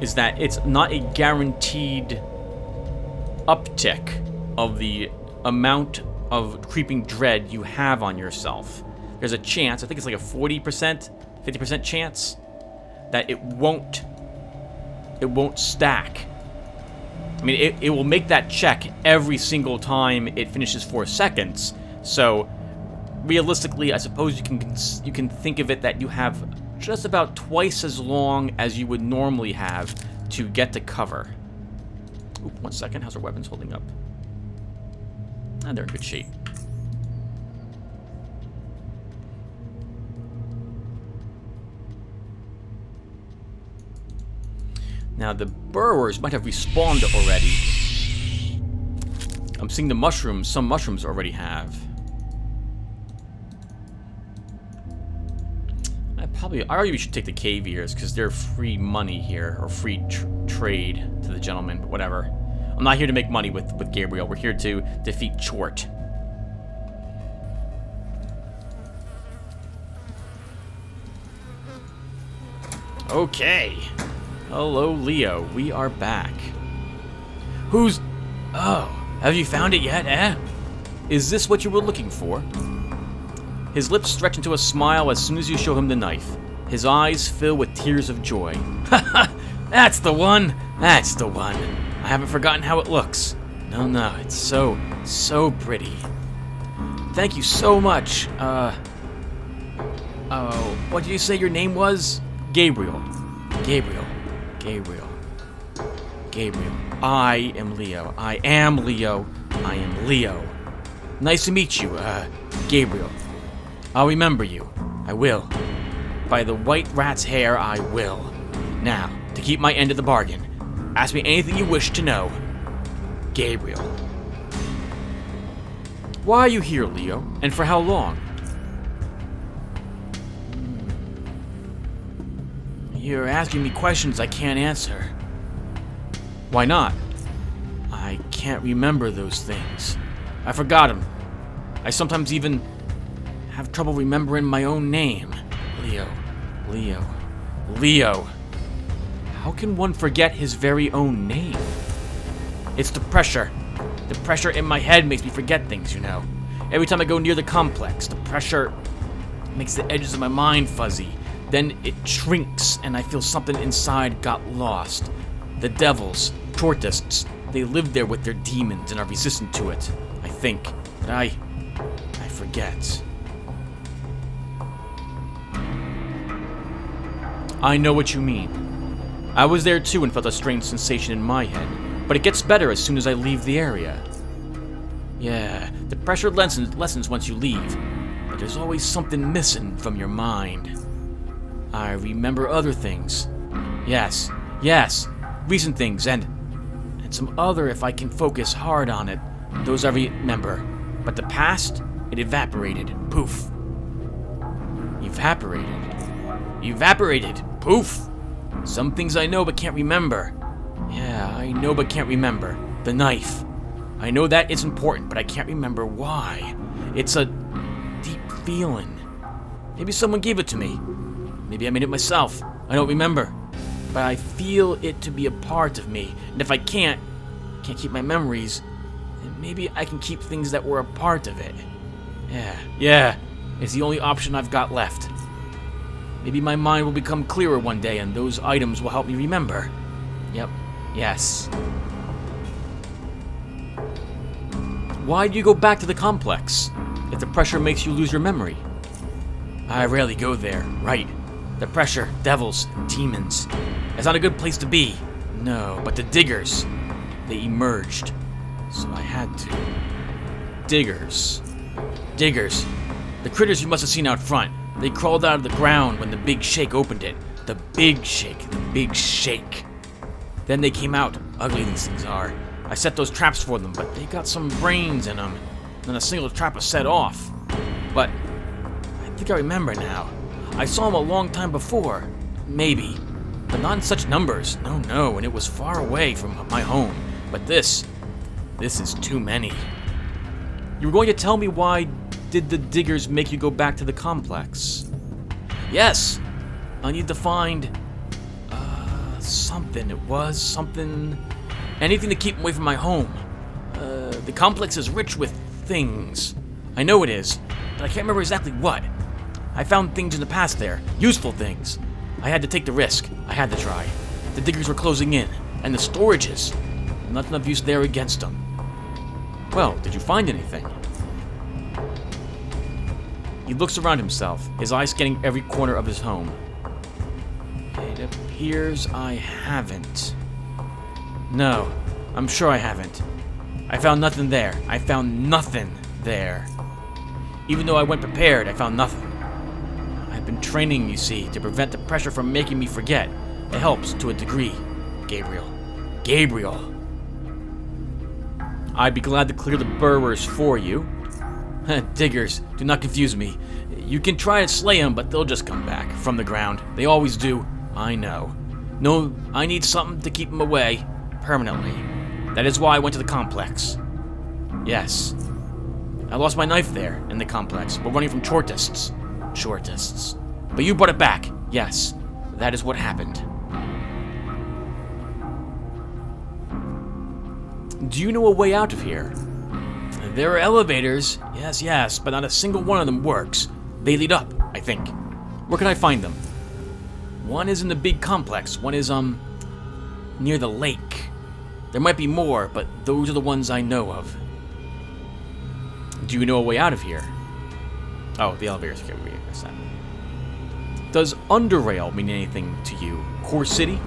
is that it's not a guaranteed uptick of the amount of creeping dread you have on yourself. There's a chance, I think it's like a 40%, 50% chance that it won't stack. I mean, it will make that check every single time it finishes 4 seconds. So realistically, I suppose you can think of it that you have just about twice as long as you would normally have to get to cover. Oop, 1 second, how's our weapons holding up? And they're in good shape. Now, the burrowers might have respawned already. I'm seeing the mushrooms. Some mushrooms already have. I argue we should take the cave ears, because they're free money here, or free trade to the gentleman, but whatever. I'm not here to make money with Gabriel. We're here to defeat Chort. Okay. Hello, Leo. We are back. Who's... Oh, have you found it yet, eh? Is this what you were looking for? His lips stretch into a smile as soon as you show him the knife. His eyes fill with tears of joy. Haha! That's the one! That's the one! I haven't forgotten how it looks. No, it's so pretty. Thank you so much. What did you say your name was? Gabriel. I am Leo. I am Leo. Nice to meet you, Gabriel. I'll remember you. I will. By the white rat's hair, I will. Now, to keep my end of the bargain, ask me anything you wish to know. Gabriel. Why are you here, Leo? And for how long? You're asking me questions I can't answer. Why not? I can't remember those things. I forgot them. I sometimes even have trouble remembering my own name. Leo. How can one forget his very own name? It's the pressure. The pressure in my head makes me forget things, you know. Every time I go near the complex, the pressure makes the edges of my mind fuzzy. Then it shrinks, and I feel something inside got lost. The devils, Chortists, they live there with their demons and are resistant to it. I think. But I forget. I know what you mean. I was there too and felt a strange sensation in my head, but it gets better as soon as I leave the area. Yeah, the pressure lessens once you leave, but there's always something missing from your mind. I remember other things. Yes, recent things, and some other if I can focus hard on it. Those I remember. But the past, it evaporated. Poof. Evaporated. Poof. Some things I know but can't remember. Yeah, I know but can't remember. The knife. I know that it's important, but I can't remember why. It's a deep feeling. Maybe someone gave it to me. Maybe I made it myself. I don't remember. But I feel it to be a part of me. And if I can't keep my memories, then maybe I can keep things that were a part of it. Yeah. It's the only option I've got left. Maybe my mind will become clearer one day and those items will help me remember. Yep. Yes. Why do you go back to the complex if the pressure makes you lose your memory? I rarely go there, right? The pressure, devils, demons. It's not a good place to be. No, but the diggers, they emerged. So I had to. Diggers. The critters you must have seen out front. They crawled out of the ground when the big shake opened it. The big shake. Then they came out. Ugly these things are. I set those traps for them, but they got some brains in them. Then a single trap was set off. But I think I remember now. I saw them a long time before. Maybe. But not in such numbers. No, and it was far away from my home. But this is too many. You were going to tell me why did the diggers make you go back to the complex? Yes. I need to find something. It was something. Anything to keep away from my home. The complex is rich with things. I know it is, but I can't remember exactly what. I found things in the past there, useful things. I had to take the risk. I had to try. The diggers were closing in, and the storages. Nothing of use there against them. Well, did you find anything? He looks around himself, his eyes scanning every corner of his home. It appears I haven't. No, I'm sure I haven't. I found nothing there. Even though I went prepared, I found nothing. I've been training, you see, to prevent the pressure from making me forget. It helps to a degree. Gabriel. Gabriel. I'd be glad to clear the burrowers for you. Diggers, do not confuse me. You can try to slay them, but they'll just come back from the ground. They always do. I know. No, I need something to keep them away. Permanently. That is why I went to the complex. Yes. I lost my knife there, in the complex, while running from Chortists. Chortists. But you brought it back. Yes. That is what happened. Do you know a way out of here? There are elevators. Yes, but not a single one of them works. They lead up, I think. Where can I find them? One is in the big complex. One is, near the lake. There might be more, but those are the ones I know of. Do you know a way out of here? Oh, the elevators. Okay, we missed that. Does Underrail mean anything to you? Core City?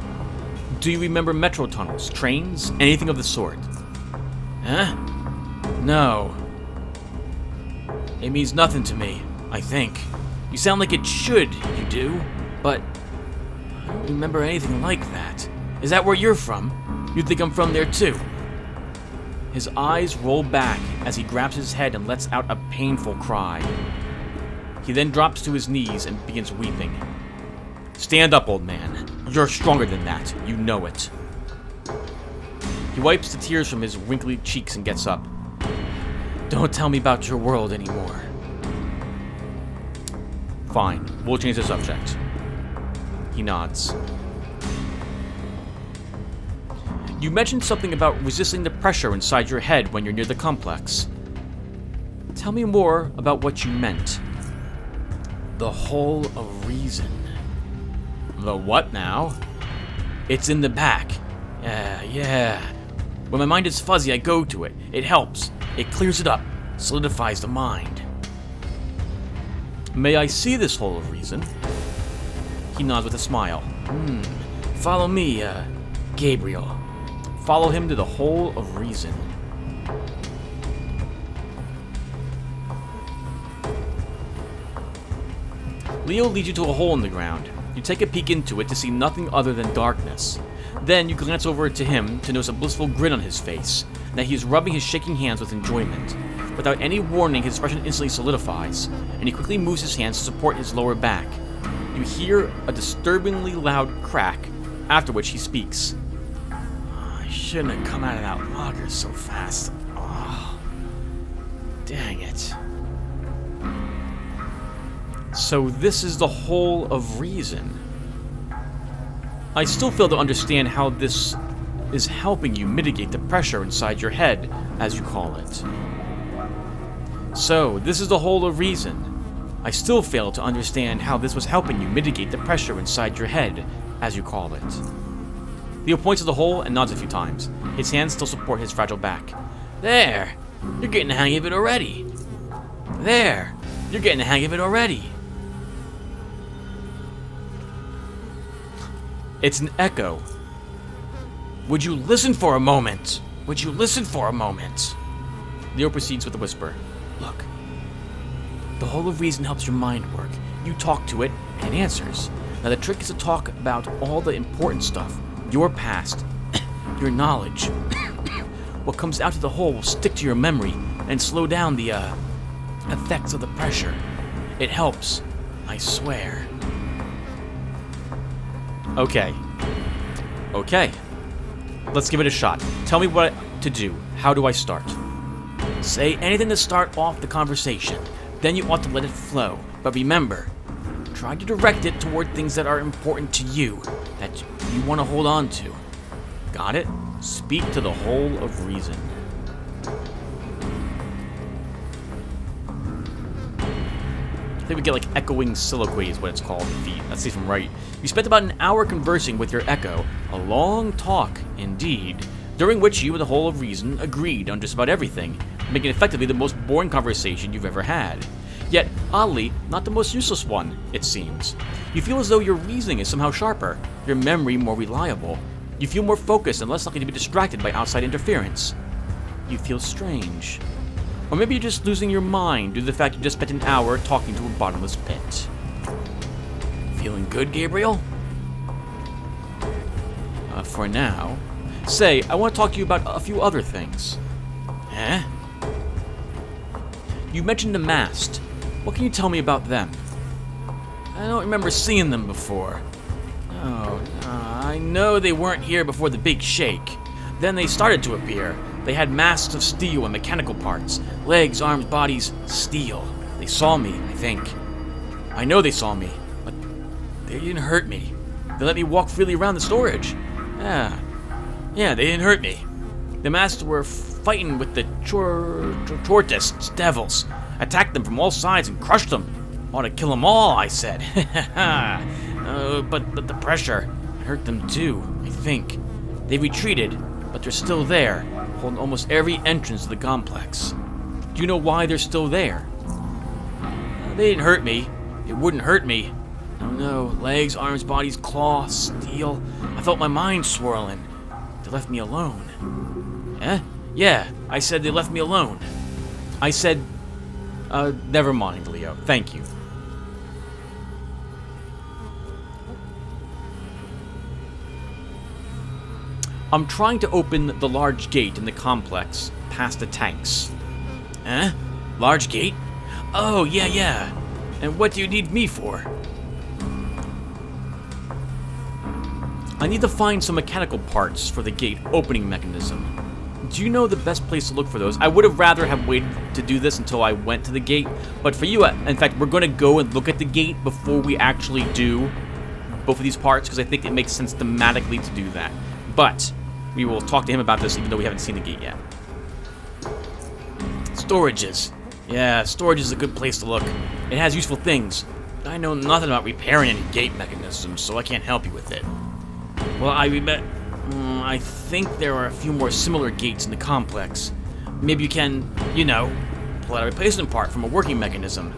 Do you remember metro tunnels, trains, anything of the sort? Huh? No. It means nothing to me, I think. You sound like it should, you do, but I don't remember anything like that. Is that where you're from? You think I'm from there too? His eyes roll back as he grabs his head and lets out a painful cry. He then drops to his knees and begins weeping. Stand up, old man. You're stronger than that. You know it. He wipes the tears from his wrinkly cheeks and gets up. Don't tell me about your world anymore. Fine. We'll change the subject. He nods. You mentioned something about resisting the pressure inside your head when you're near the complex. Tell me more about what you meant. The hole of reason. The what now? It's in the back. Yeah. When my mind is fuzzy, I go to it. It helps. It clears it up. Solidifies the mind. May I see this hole of reason? He nods with a smile. Follow me, Gabriel. Follow him to the hole of reason. Leo leads you to a hole in the ground. You take a peek into it to see nothing other than darkness. Then you glance over to him to notice a blissful grin on his face, and that he is rubbing his shaking hands with enjoyment. Without any warning, his expression instantly solidifies, and he quickly moves his hands to support his lower back. You hear a disturbingly loud crack, after which he speaks. I shouldn't have come out of that locker so fast. Oh, dang it. So this is the hole of reason. I still fail to understand how this is helping you mitigate the pressure inside your head, as you call it. So, this is the hole of reason. I still fail to understand how this was helping you mitigate the pressure inside your head, as you call it. Leo points to the hole and nods a few times. His hands still support his fragile back. There! You're getting the hang of it already! There! You're getting the hang of it already! It's an echo. Would you listen for a moment? Would you listen for a moment? Leo proceeds with a whisper. Look. The hole of reason helps your mind work. You talk to it, and it answers. Now the trick is to talk about all the important stuff. Your past. Your knowledge. What comes out of the hole will stick to your memory and slow down the, effects of the pressure. It helps. I swear. Okay. Let's give it a shot. Tell me what to do. How do I start? Say anything to start off the conversation. Then you ought to let it flow. But remember, try to direct it toward things that are important to you, that you want to hold on to. Got it? Speak to the hole of reason. I think we get like echoing soliloquy is what it's called. Let's see if I'm right. You spent about an hour conversing with your echo. A long talk, indeed, during which you and the hole of reason agreed on just about everything, making effectively the most boring conversation you've ever had. Yet, oddly, not the most useless one, it seems. You feel as though your reasoning is somehow sharper, your memory more reliable. You feel more focused and less likely to be distracted by outside interference. You feel strange. Or maybe you're just losing your mind due to the fact you just spent an hour talking to a bottomless pit. Feeling good, Gabriel? for now. Say, I want to talk to you about a few other things. Eh? You mentioned the mast. What can you tell me about them? I don't remember seeing them before. Oh, I know they weren't here before the big shake. Then they started to appear. They had masks of steel and mechanical parts. Legs, arms, bodies, steel. They saw me, I think. I know they saw me, but they didn't hurt me. They let me walk freely around the storage. Yeah, they didn't hurt me. The masks were fighting with the Chortists, devils. Attacked them from all sides and crushed them. Ought to kill them all, I said. But the pressure hurt them too, I think. They retreated, but they're still there, holding almost every entrance to the complex. Do you know why they're still there? They didn't hurt me. It wouldn't hurt me. Oh no, legs, arms, bodies, claws, steel. I felt my mind swirling. They left me alone. Eh? Yeah, I said they left me alone. I said, never mind, Leo. Thank you. I'm trying to open the large gate in the complex, past the tanks. Eh? Large gate? Oh, yeah. And what do you need me for? I need to find some mechanical parts for the gate opening mechanism. Do you know the best place to look for those? I would have rather have waited to do this until I went to the gate, but for you, in fact, we're going to go and look at the gate before we actually do both of these parts, because I think it makes sense thematically to do that. But we will talk to him about this even though we haven't seen the gate yet. Storages. Yeah, storage is a good place to look. It has useful things. I know nothing about repairing any gate mechanisms, so I can't help you with it. Well, I think there are a few more similar gates in the complex. Maybe you can, pull out a replacement part from a working mechanism.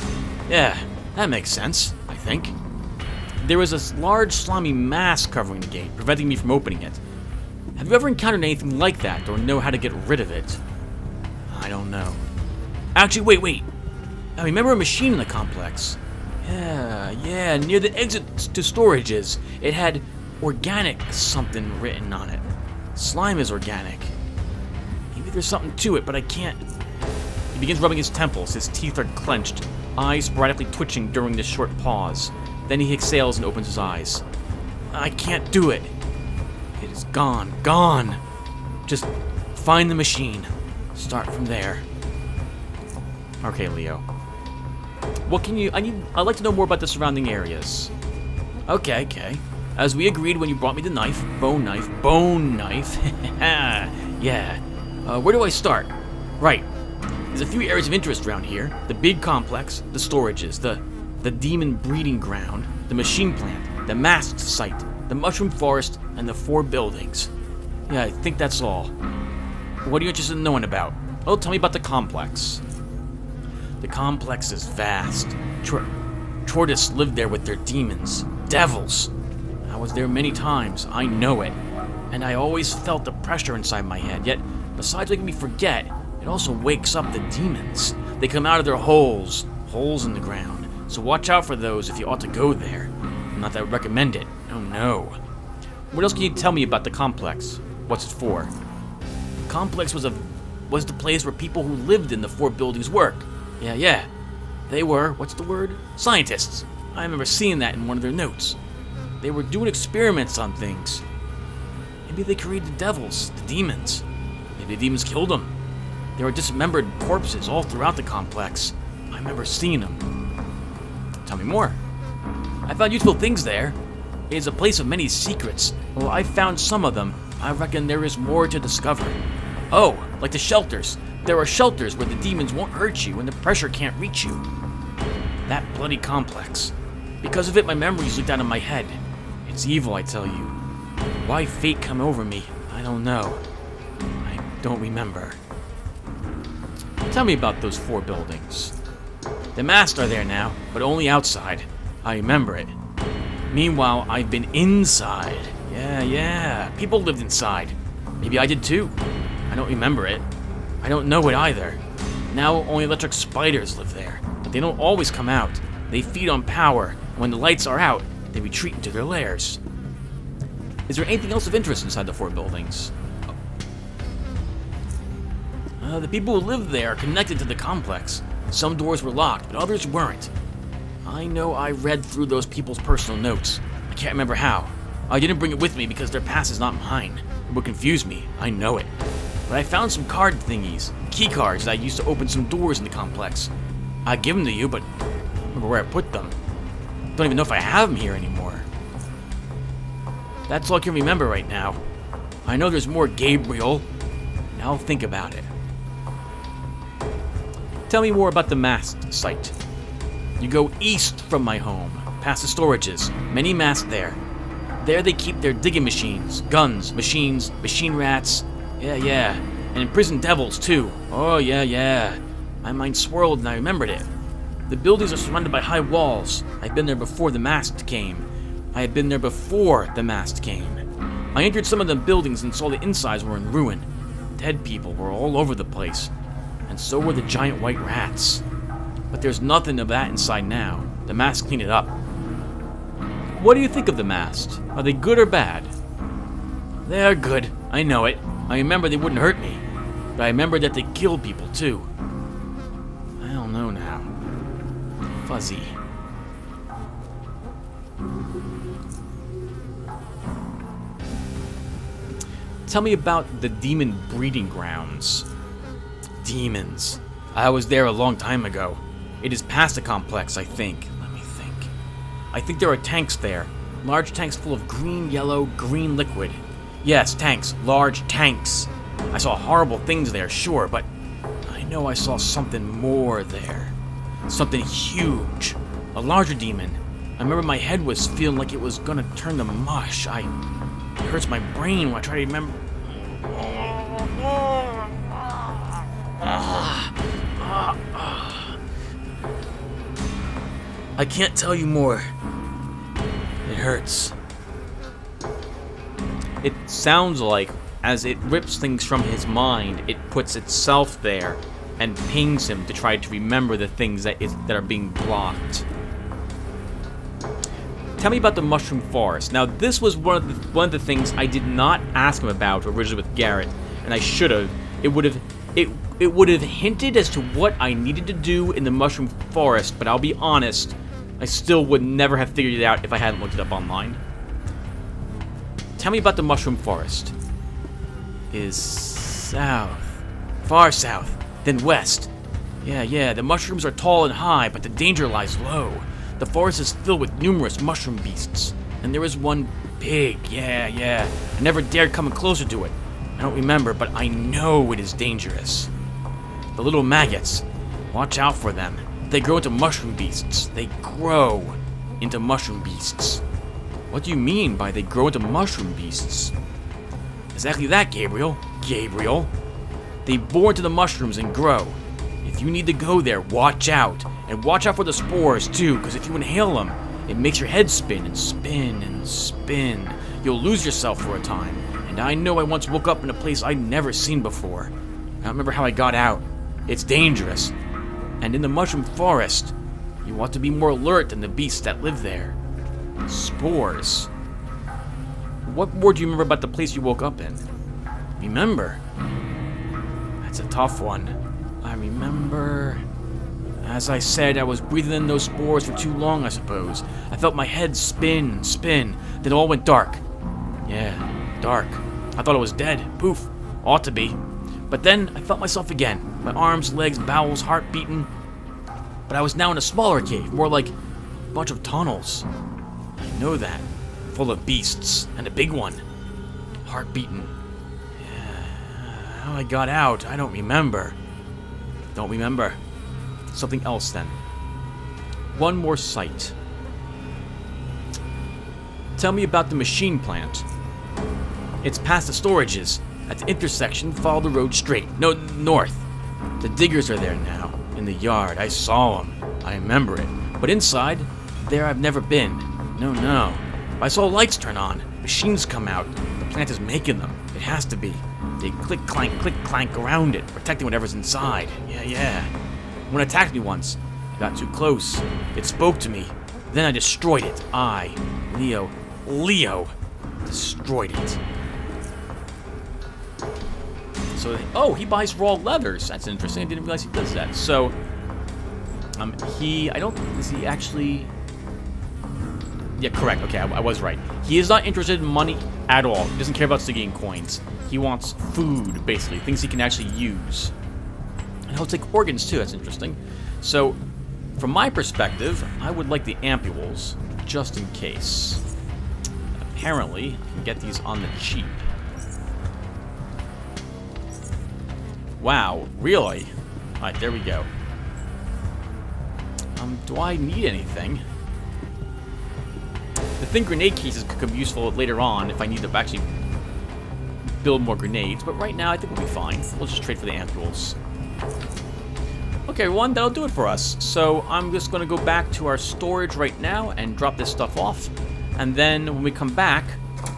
Yeah, that makes sense, I think. There is a large slimy mass covering the gate, preventing me from opening it. Have you ever encountered anything like that, or know how to get rid of it? I don't know. Actually, wait. I remember a machine in the complex. Yeah, near the exit to storages. It had organic something written on it. Slime is organic. Maybe there's something to it, but I can't. He begins rubbing his temples. His teeth are clenched, eyes sporadically twitching during this short pause. Then he exhales and opens his eyes. I can't do it. It is gone. Just find the machine. Start from there. Okay, Leo. What can you... I'd like to know more about the surrounding areas. Okay. As we agreed when you brought me the knife. Bone knife. Yeah. Where do I start? Right. There's a few areas of interest around here. The big complex, the storages, the demon breeding ground, the machine plant, the masked site, the mushroom forest, and the 4 buildings. Yeah, I think that's all. What are you interested in knowing about? Oh, tell me about the complex. The complex is vast. Chortists live there with their demons. Devils. I was there many times, I know it. And I always felt the pressure inside my head, yet, besides making me forget, it also wakes up the demons. They come out of their holes in the ground. So watch out for those if you ought to go there. Not that I would recommend it. Oh no. What else can you tell me about the complex? What's it for? The complex was the place where people who lived in the 4 buildings work. Yeah. They were, what's the word? Scientists. I remember seeing that in one of their notes. They were doing experiments on things. Maybe they created the devils, the demons. Maybe the demons killed them. There were dismembered corpses all throughout the complex. I remember seeing them. Tell me more. I found useful things there. It is a place of many secrets. Well, I found some of them. I reckon there is more to discover. Oh, like the shelters. There are shelters where the demons won't hurt you and the pressure can't reach you. That bloody complex. Because of it, my memories leaked out of my head. It's evil, I tell you. Why fate come over me, I don't know. I don't remember. Tell me about those 4 buildings. The masks are there now, but only outside. I remember it. Meanwhile, I've been inside. Yeah. People lived inside. Maybe I did too. I don't remember it. I don't know it either. Now only electric spiders live there, but they don't always come out. They feed on power, and when the lights are out, they retreat into their lairs. Is there anything else of interest inside the 4 buildings? The people who live there are connected to the complex. Some doors were locked, but others weren't. I know I read through those people's personal notes. I can't remember how. I didn't bring it with me because their past is not mine. It would confuse me, I know it. But I found some card thingies, key cards that I used to open some doors in the complex. I'd give them to you, but I don't remember where I put them. Don't even know if I have them here anymore. That's all I can remember right now. I know there's more, Gabriel. Now I'll think about it. Tell me more about the mast site. You go east from my home, past the storages. Many masts there. There they keep their digging machines, guns, machines, machine rats. Yeah. And imprisoned devils, too. Oh, yeah. My mind swirled and I remembered it. The buildings are surrounded by high walls. I've been there before the mast came. I entered some of the buildings and saw the insides were in ruin. Dead people were all over the place. And so were the giant white rats. But there's nothing of that inside now. The mast cleaned it up. What do you think of the mast? Are they good or bad? They're good. I know it. I remember they wouldn't hurt me. But I remember that they killed people too. I don't know now. Fuzzy. Tell me about the demon breeding grounds. Demons. I was there a long time ago. It is past the complex, I think. Let me think. I think there are tanks there. Large tanks full of green, yellow, green liquid. Yes, tanks. Large tanks. I saw horrible things there, sure, but I know I saw something more there. Something huge. A larger demon. I remember my head was feeling like it was gonna turn to mush. It hurts my brain when I try to remember. I can't tell you more. It hurts. It sounds like, as it rips things from his mind, it puts itself there and pings him to try to remember the things that are being blocked. Tell me about the mushroom forest. Now, this was one of the things I did not ask him about originally with Garrett, and I should have. It would have hinted as to what I needed to do in the mushroom forest, but I'll be honest, I still would never have figured it out if I hadn't looked it up online. Tell me about the mushroom forest. Is south, far south, then west. Yeah, the mushrooms are tall and high, but the danger lies low. The forest is filled with numerous mushroom beasts, and there is one big, yeah. I never dared come closer to it. I don't remember, but I know it is dangerous. The little maggots. Watch out for them. They grow into mushroom beasts. They grow into mushroom beasts. What do you mean by they grow into mushroom beasts? Exactly that, Gabriel. They bore into the mushrooms and grow. If you need to go there, watch out. And watch out for the spores, too, because if you inhale them, it makes your head spin and spin and spin. You'll lose yourself for a time. And I know I once woke up in a place I'd never seen before. I don't remember how I got out. It's dangerous. And in the mushroom forest, you ought to be more alert than the beasts that live there. Spores. What more do you remember about the place you woke up in? Remember? That's a tough one. I remember... As I said, I was breathing in those spores for too long, I suppose. I felt my head spin, then it all went dark. Yeah, dark. I thought I was dead. Poof. Ought to be. But then I felt myself again. My arms, legs, bowels, heart beating. But I was now in a smaller cave, more like a bunch of tunnels. I know that. Full of beasts, and a big one. Heart beating. Yeah. How I got out, I don't remember. Don't remember. Something else then. One more site. Tell me about the machine plant. It's past the storages. At the intersection, follow the road straight. No, north. The diggers are there now. In the yard. I saw them. I remember it. But inside, there I've never been. No. I saw lights turn on. Machines come out. The plant is making them. It has to be. They click, clank around it, protecting whatever's inside. Yeah. When it attacked me once, I got too close. It spoke to me. Then I destroyed it. Leo. Destroyed it. So, oh, he buys raw leathers. That's interesting. I didn't realize he does that. So, is he actually... Yeah, correct. Okay, I was right. He is not interested in money at all. He doesn't care about Stygian coins. He wants food, basically. Things he can actually use. And he'll take organs, too. That's interesting. So, from my perspective, I would like the ampules, just in case. Apparently, you can get these on the cheap. Wow, really? Alright, there we go. Do I need anything? The thin grenade cases could come useful later on if I need to actually build more grenades, but right now I think we'll be fine. We'll just trade for the ampules. Okay, everyone, that'll do it for us. So I'm just going to go back to our storage right now and drop this stuff off. And then when we come back,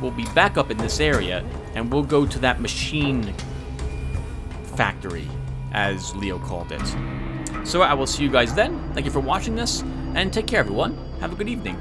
we'll be back up in this area, and we'll go to that machine factory, as Leo called it. So I will see you guys then. Thank you for watching this, and take care, everyone. Have a good evening.